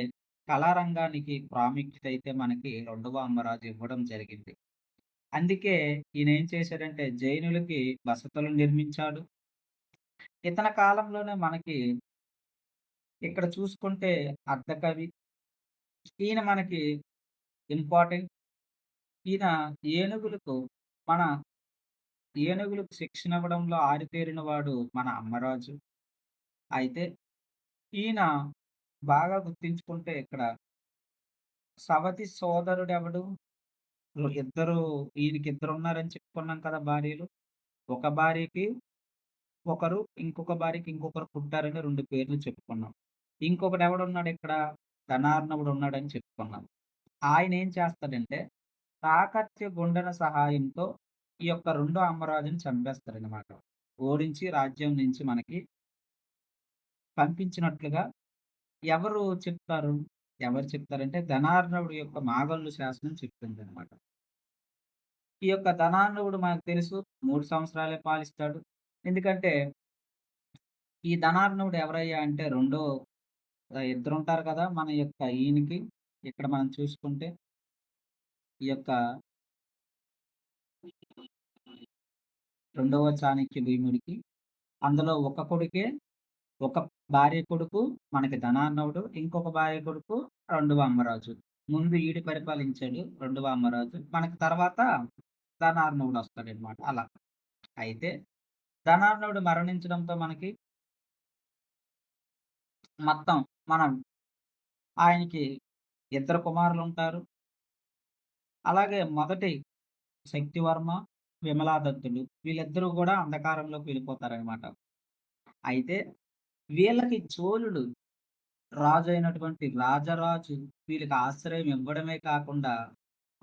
కళారంగానికి ప్రాముఖ్యత అయితే మనకి రెండవ అమ్మరాజు ఇవ్వడం జరిగింది. అందుకే ఈయనేం చేశాడంటే జైనులకి బసతులు నిర్మించాడు. ఇతని కాలంలోనే మనకి ఇక్కడ చూసుకుంటే అర్ధకవి. ఈయన మనకి ఇంపార్టెంట్. ఈయన ఏనుగులకు మన ఏనుగులకు శిక్షణ ఇవ్వడంలో ఆరితేరిన వాడు మన అమ్మరాజు. అయితే ఈయన బాగా గుర్తించుకుంటే ఇక్కడ సవతి సోదరుడెవడు? ఇద్దరు ఈయనకిద్దరున్నారని చెప్పుకున్నాం కదా భార్యలు. ఒక భార్యకి ఒకరు, ఇంకొక భార్యకి ఇంకొకరు పుట్టారని 2 పేర్లు చెప్పుకున్నాం. ఇంకొకడెవడున్నాడిక్కడ? ధనార్ణవుడున్నాడని చెప్పుకున్నాం. ఆయనేం చేస్తాడంటే, కాకతీయ గుండెన సహాయంతో ఈ యొక్క రెండో అమ్మరాజుని చంపేస్తాడనమాట. ఓడించి రాజ్యం నుంచి మనకి పంపించినట్లుగా ఎవరు చెప్తారు? ఎవరు చెప్తారంటే, ధనార్ణవుడి యొక్క మాగల్లు శాసనం చెప్తుందనమాట. ఈ యొక్క ధనార్ణవుడు మనకు తెలుసు 3 సంవత్సరాలే పాలిస్తాడు. ఎందుకంటే, ఈ ధనార్ణవుడు ఎవరయ్యా అంటే రెండో ఇద్దరుంటారు కదా! మన యొక్క ఈయనకి ఇక్కడ మనం చూసుకుంటే ఈ యొక్క రెండవ చాణక్య భీముడికి అందులో ఒక కొడుకే ఒక భార్య కొడుకు మనకి ధనార్ణవుడు. ఇంకొక భార్య కొడుకు రెండవ అమ్మరాజు. ముందు ఈడు పరిపాలించాడు రెండవ అమ్మరాజు. మనకి తర్వాత ధనార్ణవుడొస్తాడనమాట అలా. అయితే ధనార్ణవుడు మరణించడంతో మనకి మొత్తం మనం ఆయనకి ఇద్దరు కుమారులుంటారు. అలాగే మొదటి శక్తివర్మ, విమలాదత్తుడు వీళ్ళిద్దరూ గూడా అంధకారంలోకి వెళ్ళిపోతారనమాట. అయితే వీళ్ళకి చోళుడు రాజైనటువంటి రాజరాజు వీళ్ళకి ఆశ్రయం ఇవ్వడమే కాకుండా,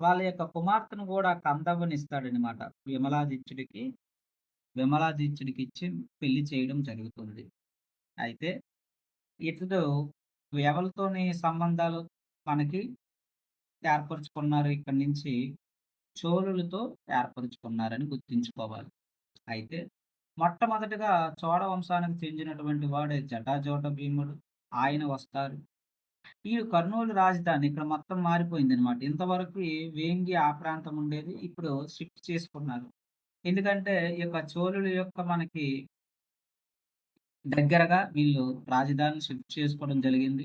వాళ్ళ యొక్క కుమార్తెను గూడా కందవ్వనిస్తాడనమాట. విమలాదిత్యుడికి, విమలాదిత్యుడికిచ్చి పెళ్లి చేయడం జరుగుతుంది. అయితే ఇతడు ఎవరితోని సంబంధాలు మనకి ఏర్పరుచుకున్నారు ఇక్కడి నుంచి చోళులతో ఏర్పరుచుకున్నారని గుర్తుంచుకోవాలి. అయితే మొట్టమొదటిగా చోళ వంశానికి చెందినటువంటి వాడే జటాజూట భీముడు. ఆయన వస్తారు. ఈ కర్నూలు రాజధాని ఇక్కడ మొత్తం మారిపోయిందనమాట. ఇంతవరకు వేంగి ఆ ప్రాంతం ఉండేది. ఇప్పుడు షిఫ్ట్ చేసుకున్నారు. ఎందుకంటే ఈ యొక్క చోళుల యొక్క మనకి దగ్గరగా వీళ్ళు రాజధానిని షిఫ్ట్ చేసుకోవడం జరిగింది.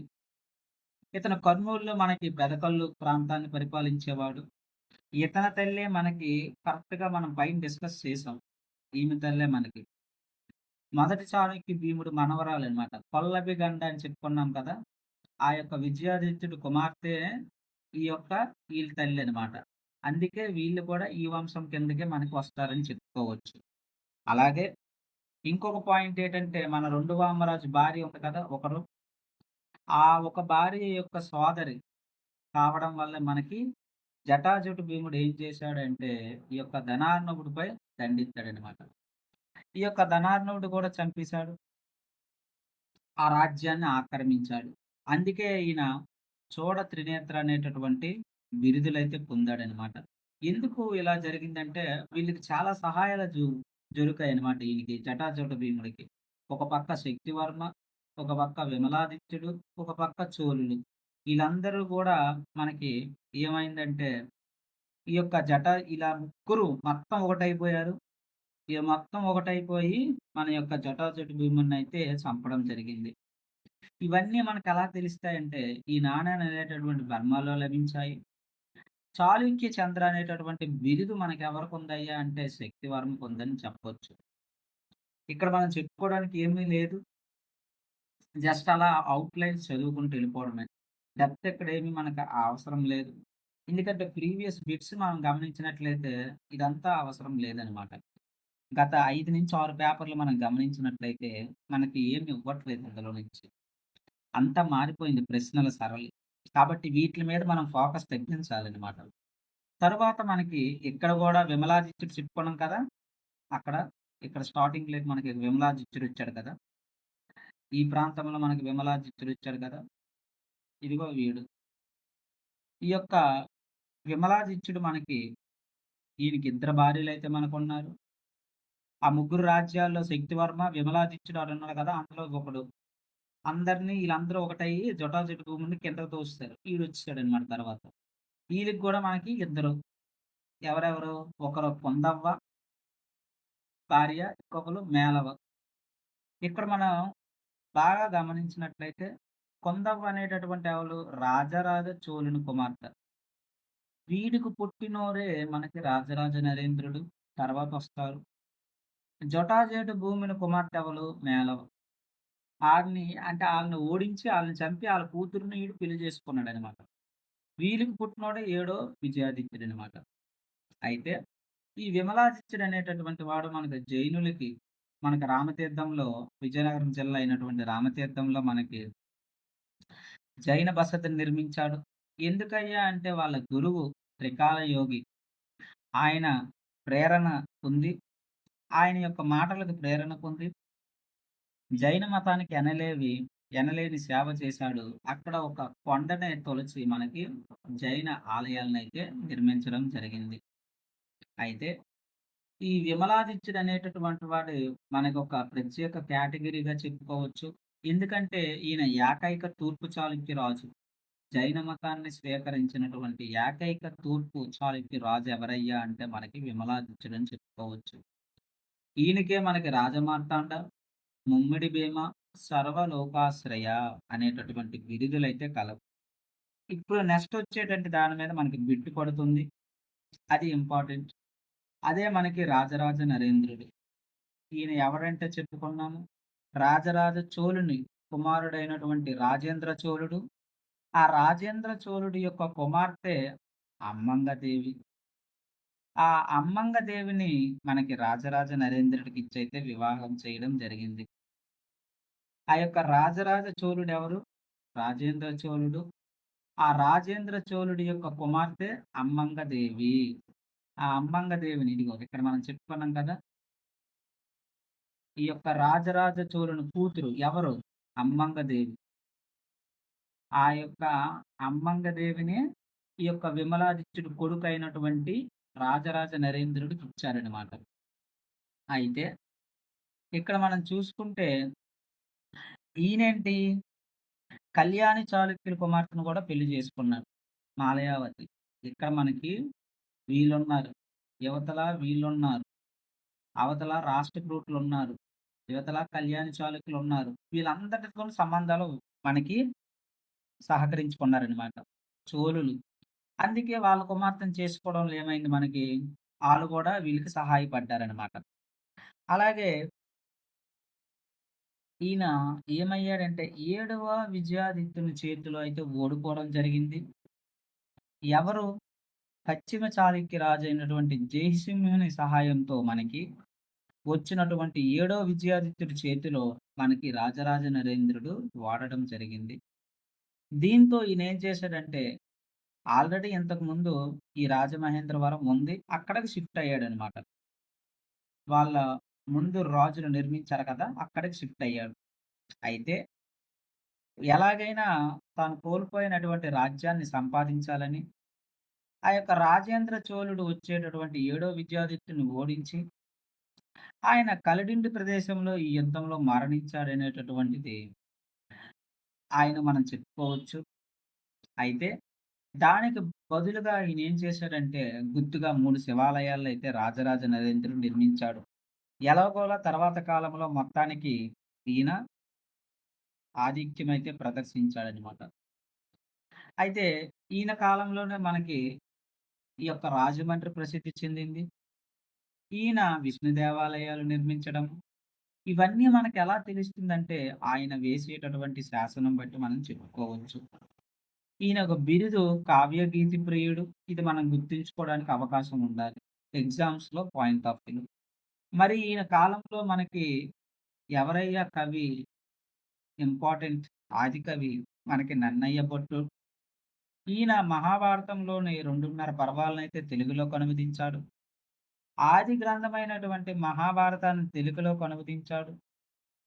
ఇతను కర్నూలులో మనకి పెదకల్లు ప్రాంతాన్ని పరిపాలించేవాడు. ఇతని తల్లే మనకి కరెక్ట్‌గా మనం పైన డిస్కస్ చేసాం. ఈమె తల్లే మనకి. మొదటి చాణక్య భీముడు మనవరాలనమాట. పల్లవి గండ అని చెప్పుకున్నాం కదా! ఆ యొక్క విజయాదిత్యుడి కుమార్తె ఈ యొక్క ఈళ్ళ తల్లనమాట. అందుకే వీళ్ళు కూడా ఈ వంశం కిందకే మనకి వస్తారని చెప్పుకోవచ్చు. అలాగే ఇంకొక పాయింట్ ఏటంటే మన రెండవ రామరాజు భార్య ఉంది కదా! ఒకరు. ఆ ఒక భార్య యొక్క సోదరి కావడం వల్ల మనకి జటాజుటు భీముడు ఏం చేశాడంటే ఈ యొక్క ధనార్ణవుడిపై దండెత్తాడనమాట. ఈ యొక్క ధనార్ణవుడు కూడా చంపేశాడు. ఆ రాజ్యాన్ని ఆక్రమించాడు. అందుకే ఈయన చోడ త్రినేత్ర అనేటటువంటి బిరుదులైతే పొందాడనమాట. ఎందుకు ఇలా జరిగిందంటే, వీళ్ళకి చాలా సహాయాలు జొరికాయనమాట ఈయనకి జటాజూట భీముడికి. ఒక పక్క శక్తివర్మ, ఒక పక్క విమలాదిత్యుడు, ఒక పక్క చోళులు. ఈళ్ళందరూ గూడా మనకి ఏమైందంటే, ఈ యొక్క ఇలా ముగ్గురు మొత్తం ఒకటైపోయారు. ఇగ మొత్తం ఒకటైపోయి మన యొక్క జటాజుట భీముడినైతే చంపడం జరిగింది. ఇవన్నీ మనకెలా తెలుస్తాయంటే, ఈ నాణేలనేటటువంటి బర్మాలో లభించాయి. చాళుక్య చంద్ర అనేటటువంటి బిరుదు మనకెవరికుందయ్యా అంటే, శక్తివర్మకుందని చెప్పొచ్చు. ఇక్కడ మనం చెప్పుకోవడానికి ఏమీ లేదు. జస్ట్ అలా ఔట్‌లైన్స్ చదువుకుంటూ ఎళ్ళిపోవడమే. డెప్త్ ఇక్కడేమి మనకు అవసరం లేదు. ఎందుకంటే, ప్రీవియస్ బిట్స్ మనం గమనించినట్లయితే, ఇదంతా అవసరం లేదనమాట. గత 5-6 పేపర్‌లు మనం గమనించినట్లయితే, మనకి ఏమి ఇవ్వట్లేదు అందులో నుంచి. అంతా మారిపోయింది ప్రశ్నల సరళి. కాబట్టి వీట్లి మీద మనం ఫోకస్ తగ్గించాలనమాట. తరువాత మనకి ఇక్కడ గూడా విమలాదిత్యుడు చెప్పుకున్నాం కదా! అక్కడ, ఇక్కడ స్టార్టింగ్‌లో మనకి విమలాదిత్యుడొచ్చాడు కదా! ఈ ప్రాంతంలో మనకి విమలాదిత్యుడొచ్చాడు కదా! ఇదిగో వీడు. ఈ యొక్క విమలాదిత్యుడు మనకి ఈయనకి ఇద్దరు భార్యలైతే మనకున్నారు. ఆ ముగ్గురు రాజ్యాల్లో శక్తివర్మ, విమలాదిత్యుడు ఆడున్నాడు కదా! అందులో ఒకడు. ఈళ్ళందరూ ఒకటయ్యి జటాజుట భూముడిని కిందకి తోసేసారు. ఈడొచ్చేసాడనమాట తర్వాత. ఈళ్ళకి గూడా మనకి ఇద్దరు. ఎవరెవరు? ఒకరు కుందవ్వ భార్య, ఇంకొకళ్ళు మేలవ. ఇక్కడ మనం బాగా గమనించినట్లయితే కుందవ్వ అనేటటువంటి ఎవలు? రాజరాజ చోళుని కుమార్తె. వీడికి పుట్టినోరే మనకి రాజరాజ నరేంద్రుడు. తర్వాతొస్తారు. జటాజేటు భూమిని కుమార్తె ఎవలు? మేనవ. ఆళ్ళని ఓడించి, ఆళ్ళని చంపి, ఆళ్ళ కూతురిని ఈడు పెళ్లి చేసుకున్నాడనమాట. వీళ్ళకి పుట్టినోడే ఏడో విజయాదిత్యుడనమాట. అయితే ఈ విమలాదిత్యుడు అనేటటువంటి వాడు మనకు జైనులకి మనకు రామతీర్థంలో విజయనగరం జిల్లా అయినటువంటి రామతీర్థంలో మనకి జైన బసతిని నిర్మించాడు. ఎందుకయ్యా అంటే వాళ్ళ గురువు త్రికాల యోగి. ఆయన ప్రేరణ పొంది, ఆయన యొక్క మాటలకు ప్రేరణ పొంది జైన మతానికి ఎనలేని సేవ చేశాడు. అక్కడ ఒక కొండనే తొలచి మనకి జైన ఆలయాలనైతే నిర్మించడం జరిగింది. అయితే ఈ విమలాదిత్యుడు అనేటటువంటి వాడు మనకొక ప్రత్యేక కేటగిరీగా చెప్పుకోవచ్చు. ఎందుకంటే ఈయన ఏకైక తూర్పు చాళుక్య రాజు. జైన మతాన్ని స్వీకరించినటువంటి ఏకైక తూర్పు చాళుక్య రాజు ఎవరయ్యా అంటే మనకి విమలాదిత్యుడని చెప్పుకోవచ్చు. ఈయనకే మనకి రాజమార్తాండ, ముమ్మిడి భీమ, సర్వలోకాశ్రయ అనేటటువంటి బిరుదులైతే కలవు. ఇప్పుడు నెక్స్ట్ వచ్చేటువంటి దాని మీద మనకి బిట్టు పడుతుంది. అది ఇంపార్టెంట్. అదే మనకి రాజరాజ నరేంద్రుడు. ఈయన ఎవరంటే చెప్పుకున్నాము. రాజరాజ చోళుని కుమారుడైనటువంటి రాజేంద్ర చోళుడు. ఆ రాజేంద్ర చోళుడి యొక్క కుమార్తె అమ్మంగదేవి. ఆ అమ్మంగదేవిని మనకి రాజరాజ నరేంద్రుడికి ఇచ్చైతే వివాహం చేయడం జరిగింది. ఆ యొక్క రాజరాజ చోళుడెవరు? రాజేంద్ర చోళుడు. ఆ రాజేంద్ర చోళుడి యొక్క కుమార్తె అమ్మంగదేవి. ఆ అమ్మంగదేవిని ఇదిగో ఇక్కడ మనం చెప్పుకున్నాం కదా! ఈ యొక్క రాజరాజ చోళుని కూతురు ఎవరు? అమ్మంగదేవి. ఆ యొక్క అమ్మంగదేవినే ఈ యొక్క విమలాదిత్యుడి కొడుకైనటువంటి రాజరాజ నరేంద్రుడికి ఇచ్చారనమాట. అయితే ఇక్కడ మనం చూసుకుంటే ఈయనేంటి కళ్యాణి చాళుక్యుల కుమార్తెను కూడా పెళ్లి చేసుకున్నాడు. మాలయావతి. ఇక్కడ మనకి వీళ్ళున్నారు. యువతల వీళ్ళున్నారు. అవతల రాష్ట్రకూటులున్నారు. యువతల కళ్యాణి చాళుక్యులున్నారు. వీళ్ళందరితోని సంబంధాలు మనకి సహకరించుకున్నారనమాట. చోళులు. అందుకే వాళ్ళ కుమార్తెను చేసుకోవడంలో ఏమైంది మనకి, ఆళ్ళు గూడా వీళ్ళకి సహాయపడ్డారనమాట. అలాగే ఈయన ఏమయ్యాడంటే, ఏడవ విజయాదిత్యుని చేతిలో అయితే ఓడిపోవడం జరిగింది. ఎవరు? పశ్చిమ చాళుక్య రాజైనటువంటి జయసింహుని సహాయంతో మనకి వచ్చినటువంటి ఏడో విజయాదిత్యుడి చేతిలో మనకి రాజరాజ నరేంద్రుడు ఓడడం జరిగింది. దీంతో ఈయనేం చేశాడంటే, ఆల్రెడీ ఇంతకుముందు ఈ రాజమహేంద్రవరం ఉంది. అక్కడికి షిఫ్ట్ అయ్యాడనమాట. వాళ్ళ ముందు రాజులు నిర్మించారు కదా! అక్కడికి షిఫ్ట్ అయ్యాడు. అయితే ఎలాగైనా తాను కోల్పోయినటువంటి రాజ్యాన్ని సంపాదించాలని, ఆ యొక్క రాజేంద్ర చోళుడు వచ్చేటటువంటి ఏడో విజయాదిత్యుని ఓడించి, ఆయన కలిడిండి ప్రదేశంలో ఈ యుద్ధంలో మరణించాడనేటటువంటిది ఆయన మనం చెప్పుకోవచ్చు. అయితే దానికి బదులుగా ఈయనేం చేశాడంటే, గుర్తుగా 3 శివాలయాలనైతే రాజరాజ నరేంద్రుడు నిర్మించాడు. ఎలాగోలా తర్వాత కాలంలో మొత్తానికి ఈయన ఆధిక్యమైతే ప్రదర్శించాడనమాట. అయితే ఈయన కాలంలోనే మనకి ఈ యొక్క రాజమండ్రి ప్రసిద్ధి చెందింది. ఈయన విష్ణు దేవాలయాలు నిర్మించడం, ఇవన్నీ మనకెలా తెలుస్తుందంటే, ఆయన వేసేటటువంటి శాసనం బట్టి మనం చెప్పుకోవచ్చు. ఈయన ఒక బిరుదు కావ్య గీతి ప్రియుడు. ఇది మనం గుర్తుంచుకోవడానికి అవకాశం ఉండాలి. ఎగ్జామ్స్‌లో పాయింట్ ఆఫ్ వ్యూ. మరి ఈయన కాలంలో మనకి ఎవరయ్యా కవి ఇంపార్టెంట్ ఆది కవి మనకి నన్నయ్య భట్టు. ఈయన మహాభారతంలోని 2:30 పర్వాలనైతే తెలుగులోకి అనువదించాడు. ఆది గ్రంథమైనటువంటి మహాభారతాన్ని తెలుగులోకి అనువదించాడు.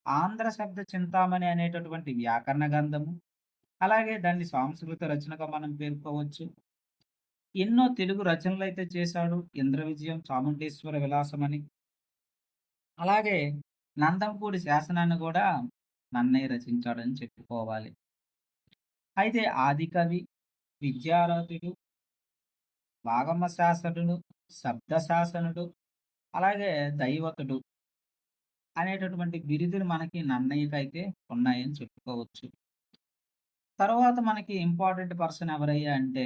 ఆంధ్ర శబ్ద చింతామణి అనేటటువంటి వ్యాకరణ గ్రంథము. అలాగే దాన్ని సంస్కృత రచనగా మనం పేర్కోవచ్చు. ఎన్నో తెలుగు రచనలైతే చేశాడు. 'ఇంద్ర విజయం', 'చాముండేశ్వర విలాసమని'. అలాగే 'నందంపూడి శాసనాన్ని' గూడా నన్నయ్య రచించాడని చెప్పుకోవాలి. అయితే ఆదికవి, విద్యారథుడు, వాగమ శాసనుడు, శబ్ద శాసనుడు, అలాగే దైవతుడు అనేటటువంటి బిరుదులు మనకి నన్నయ్యకైతే ఉన్నాయని చెప్పుకోవచ్చు. తరువాత మనకి ఇంపార్టెంట్ పర్సన్ ఎవరయ్యా అంటే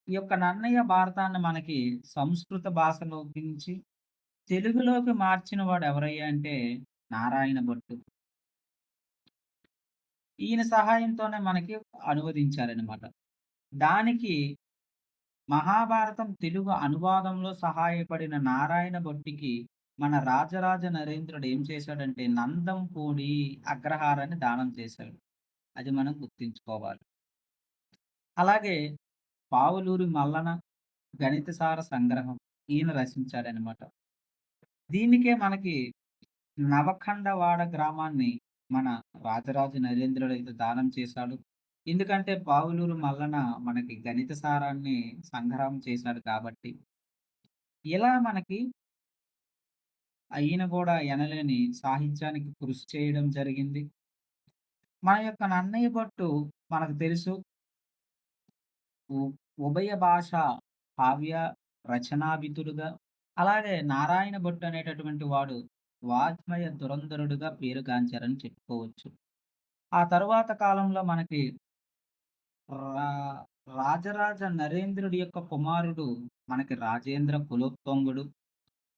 ఈ యొక్క నన్నయ్య భారతాన్ని మనకి సంస్కృత భాషలోకి నుంచి తెలుగులోకి మార్చిన వాడు ఎవరయ్యా అంటే నారాయణ భట్టు. ఈయన సహాయంతోనే మనకి అనువదించారనమాట. దానికి మహాభారతం తెలుగు అనువాదంలో సహాయపడిన నారాయణ భట్టికి మన రాజరాజ నరేంద్రుడు ఏం చేశాడంటే నందంపూడి అగ్రహారాన్ని దానం చేశాడు. అది మనం గుర్తుంచుకోవాలి. అలాగే పావులూరి మల్లన గణితసార సంగ్రహం ఈయన రచించాడనమాట. దీనికే మనకి నవఖండవాడ గ్రామాన్ని మన రాజరాజ నరేంద్రుడైతే దానం చేశాడు. ఎందుకంటే పావులూరు మల్లన మనకి గణిత సారాన్ని సంగ్రహం చేశాడు కాబట్టి. ఇలా మనకి ఈయన గూడా ఎనలేని సాహిత్యానికి కృషి చేయడం జరిగింది. మన యొక్క నన్నయ్య భట్టు మనకు తెలుసు. ఉ ఉభయ భాష కావ్య రచనాభితుడుగా, అలాగే నారాయణ భట్టు అనేటటువంటి వాడు వాజ్మయ ధురంధరుడుగా పేరుగాంచారని చెప్పుకోవచ్చు. ఆ తరువాత కాలంలో మనకి రా రాజరాజ నరేంద్రుడి యొక్క కుమారుడు మనకి రాజేంద్ర కులోత్తుంగుడు.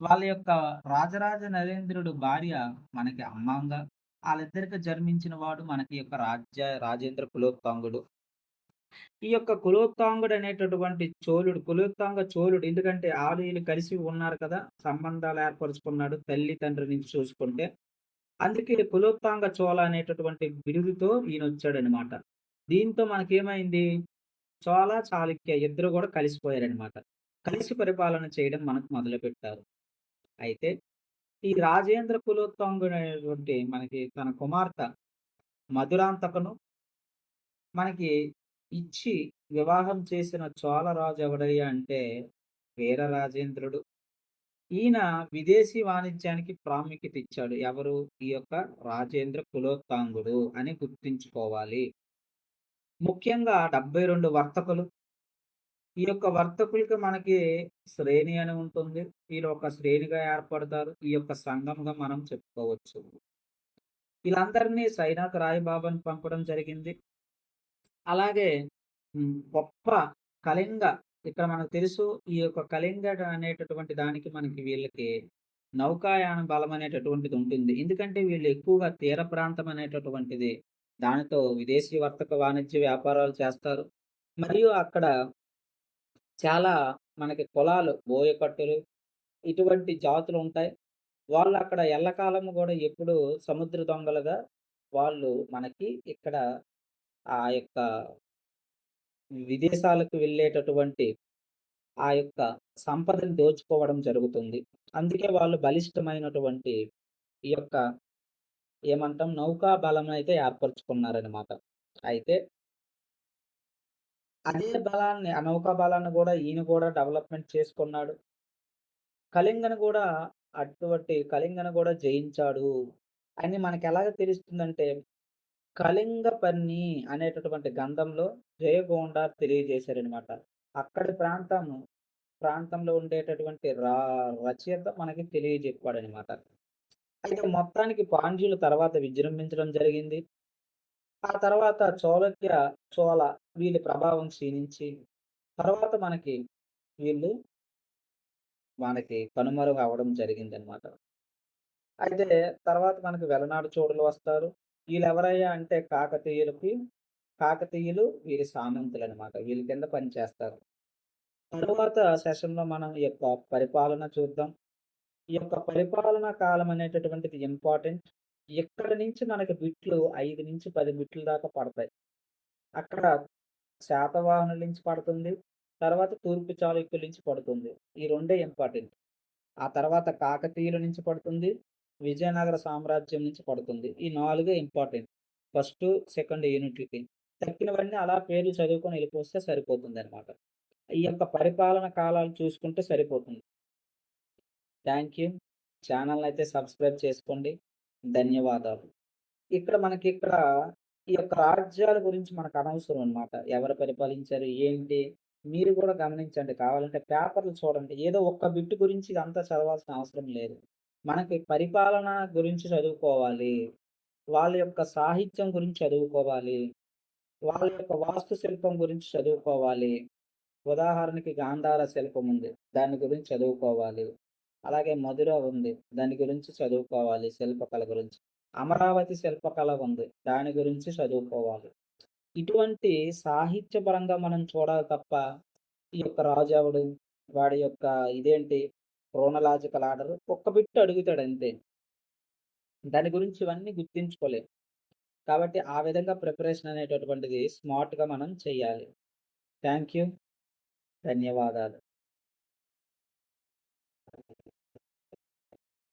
వాళ్ళ యొక్క రాజరాజ నరేంద్రుడు భార్య మనకి అమ్మాంగ. ఆళ్ళిద్దరికి జన్మించిన వాడు మనకి యొక్క రాజేంద్ర కులోత్తాంగుడు. ఈ యొక్క కులోత్తాంగుడు అనేటటువంటి చోళుడు, కులోత్తాంగ చోళుడు ఎందుకంటే ఆళ్ళు ఈళ్ళు కలిసి ఉన్నారు కదా! సంబంధాలు ఏర్పరుచుకున్నాడు తల్లి, తండ్రి నుంచి చూసుకుంటే. అందుకే కులోత్తాంగ చోళ అనేటటువంటి బిరుదుతో ఈయనొచ్చాడనమాట. దీంతో మనకేమైంది? చోళ, చాళుక్య ఇద్దరు గూడా కలిసిపోయారనమాట. కలిసి పరిపాలన చేయడం మనకు మొదలుపెట్టారు. అయితే ఈ రాజేంద్ర కులోత్తుంగుడనేటువంటి మనకి తన కుమార్తె మధురాంతకను మనకి ఇచ్చి వివాహం చేసిన చోళ రాజు ఎవడయ్యా అంటే వీర రాజేంద్రుడు. ఈయన విదేశీ వాణిజ్యానికి ప్రాముఖ్యత ఇచ్చాడు. ఎవరు? ఈ యొక్క రాజేంద్ర కులోత్తాంగుడు అని గుర్తుంచుకోవాలి. ముఖ్యంగా 72 వర్తకులు. ఈ యొక్క వర్తకులకి మనకి శ్రేణి అని ఉంటుంది. వీళ్ళు ఒక శ్రేణిగా ఏర్పడతారు. ఈ యొక్క సంఘంగా మనం చెప్పుకోవచ్చు. వీళ్ళందరినీ చైనాకు రాయబాబుని పంపడం జరిగింది. అలాగే గొప్ప కళింగ ఇక్కడ మనకు తెలుసు. ఈ యొక్క కళింగ అనేటటువంటి దానికి మనకి వీళ్ళకి నౌకాయాన బలం అనేటటువంటిది ఉంటుంది. ఎందుకంటే వీళ్ళు ఎక్కువగా తీర ప్రాంతం అనేటటువంటిది దానితో విదేశీ వర్తక వాణిజ్య వ్యాపారాలు చేస్తారు. మరియు అక్కడ చాలా మనకి కులాలు, బోయకట్టులు ఇటువంటి జాతులుంటాయి. వాళ్ళక్కడ ఎల్లకాలము గూడా ఎప్పుడూ సముద్ర దొంగలుగా వాళ్ళు మనకి ఇక్కడ ఆ యొక్క విదేశాలకు వెళ్ళేటటువంటి ఆ యొక్క సంపదని దోచుకోవడం జరుగుతుంది. అందుకే వాళ్ళు బలిష్టమైనటువంటి ఈ యొక్క ఏమంటాం నౌకా బలమనైతే ఏర్పరుచుకున్నారనమాట. అయితే అదే బలాన్ని ఆ నౌకా బలాన్ని గూడా ఈయన గూడా డెవలప్‌మెంట్ చేసుకున్నాడు. కళింగను గూడా అటువంటి కళింగను గూడా జయించాడు అని మనకెలాగ తెలుస్తుందంటే, 'కళింగపర్ణి' అనేటటువంటి గ్రంథంలో జయగోండార్ తెలియజేశారనమాట. అక్కడి ప్రాంతంలో ఉండేటటువంటి రచయిత మనకి తెలియజెప్పాడనమాట. అయితే మొత్తానికి పాండ్యులు తర్వాత విజృంభించడం జరిగింది. ఆ తర్వాత చోళ వీళ్ళ ప్రభావం క్షీణించి, తర్వాత వీళ్ళు మనకి కనుమరుగవ్వడం జరిగిందనమాట. అయితే తర్వాత మనకి వెలనాడు చోడులు వస్తారు. వీళ్ళెవరయ్యా అంటే కాకతీయులు వీరి సామంతులనమాట. వీళ్ళ కింద పనిచేస్తారు. తరువాత సెషన్‌లో మనం ఈ యొక్క పరిపాలన చూద్దాం. ఈ యొక్క పరిపాలనా కాలం అనేటటువంటిది ఇంపార్టెంట్. ఇక్కడి నుంచి మనకి బిట్లు 5-10 బిట్ల దాకా పడతాయి. అక్కడ శాతవాహనుల నుంచి పడుతుంది. తర్వాత తూర్పు చాళుక్యుల నుంచి పడుతుంది. ఈ రెండే ఇంపార్టెంట్. ఆ తర్వాత కాకతీయుల నుంచి పడుతుంది. విజయనగర సామ్రాజ్యం నుంచి పడుతుంది. ఈ 4 ఇంపార్టెంట్. ఫస్ట్, సెకండ్ యూనిట్‌లకి. తక్కినవన్నీ అలా పేర్లు చదువుకొని ఎళ్ళిపోస్తే సరిపోతుందనమాట. ఈ యొక్క పరిపాలన కాలాలు చూసుకుంటే సరిపోతుంది. Thank you. ఛానెల్‌నయితే సబ్స్క్రైబ్ చేసుకోండి. ధన్యవాదాలు. ఇక్కడ ఈ యొక్క రాజ్యాల గురించి మనకు అనవసరం అన్నమాట. ఎవరు పరిపాలించారు? ఏంటి? మీరు కూడా గమనించండి. కావాలంటే పేపర్‌లు చూడండి. ఏదో ఒక్క బిట్ గురించి ఇదంతా చదవాల్సిన అవసరం లేదు. మనకి పరిపాలన గురించి చదువుకోవాలి. వాళ్ళ యొక్క సాహిత్యం గురించి చదువుకోవాలి. వాళ్ళ యొక్క వాస్తుశిల్పం గురించి చదువుకోవాలి. ఉదాహరణకి గాంధార శిల్పం ఉంది. దాని గురించి చదువుకోవాలి. అలాగే మధుర ఉంది. దాని గురించి చదువుకోవాలి శిల్పకళ గురించి. అమరావతి శిల్పకళ ఉంది. దాని గురించి చదువుకోవాలి. ఇటువంటి సాహిత్యపరంగా మనం చూడాలి తప్ప, ఈ యొక్క రాజెవడు? వాడి యొక్క ఇదేంటి? క్రోనలాజికల్ ఆర్డర్ ఒక్క బిట్ అడుగుతాడంతే. దాని గురించి ఇవన్నీ గుర్తించుకోలేం. కాబట్టి ఆ విధంగా ప్రిపరేషన్ అనేటటువంటిది స్మార్ట్‌గా మనం చేయాలి. Thank you. ధన్యవాదాలు.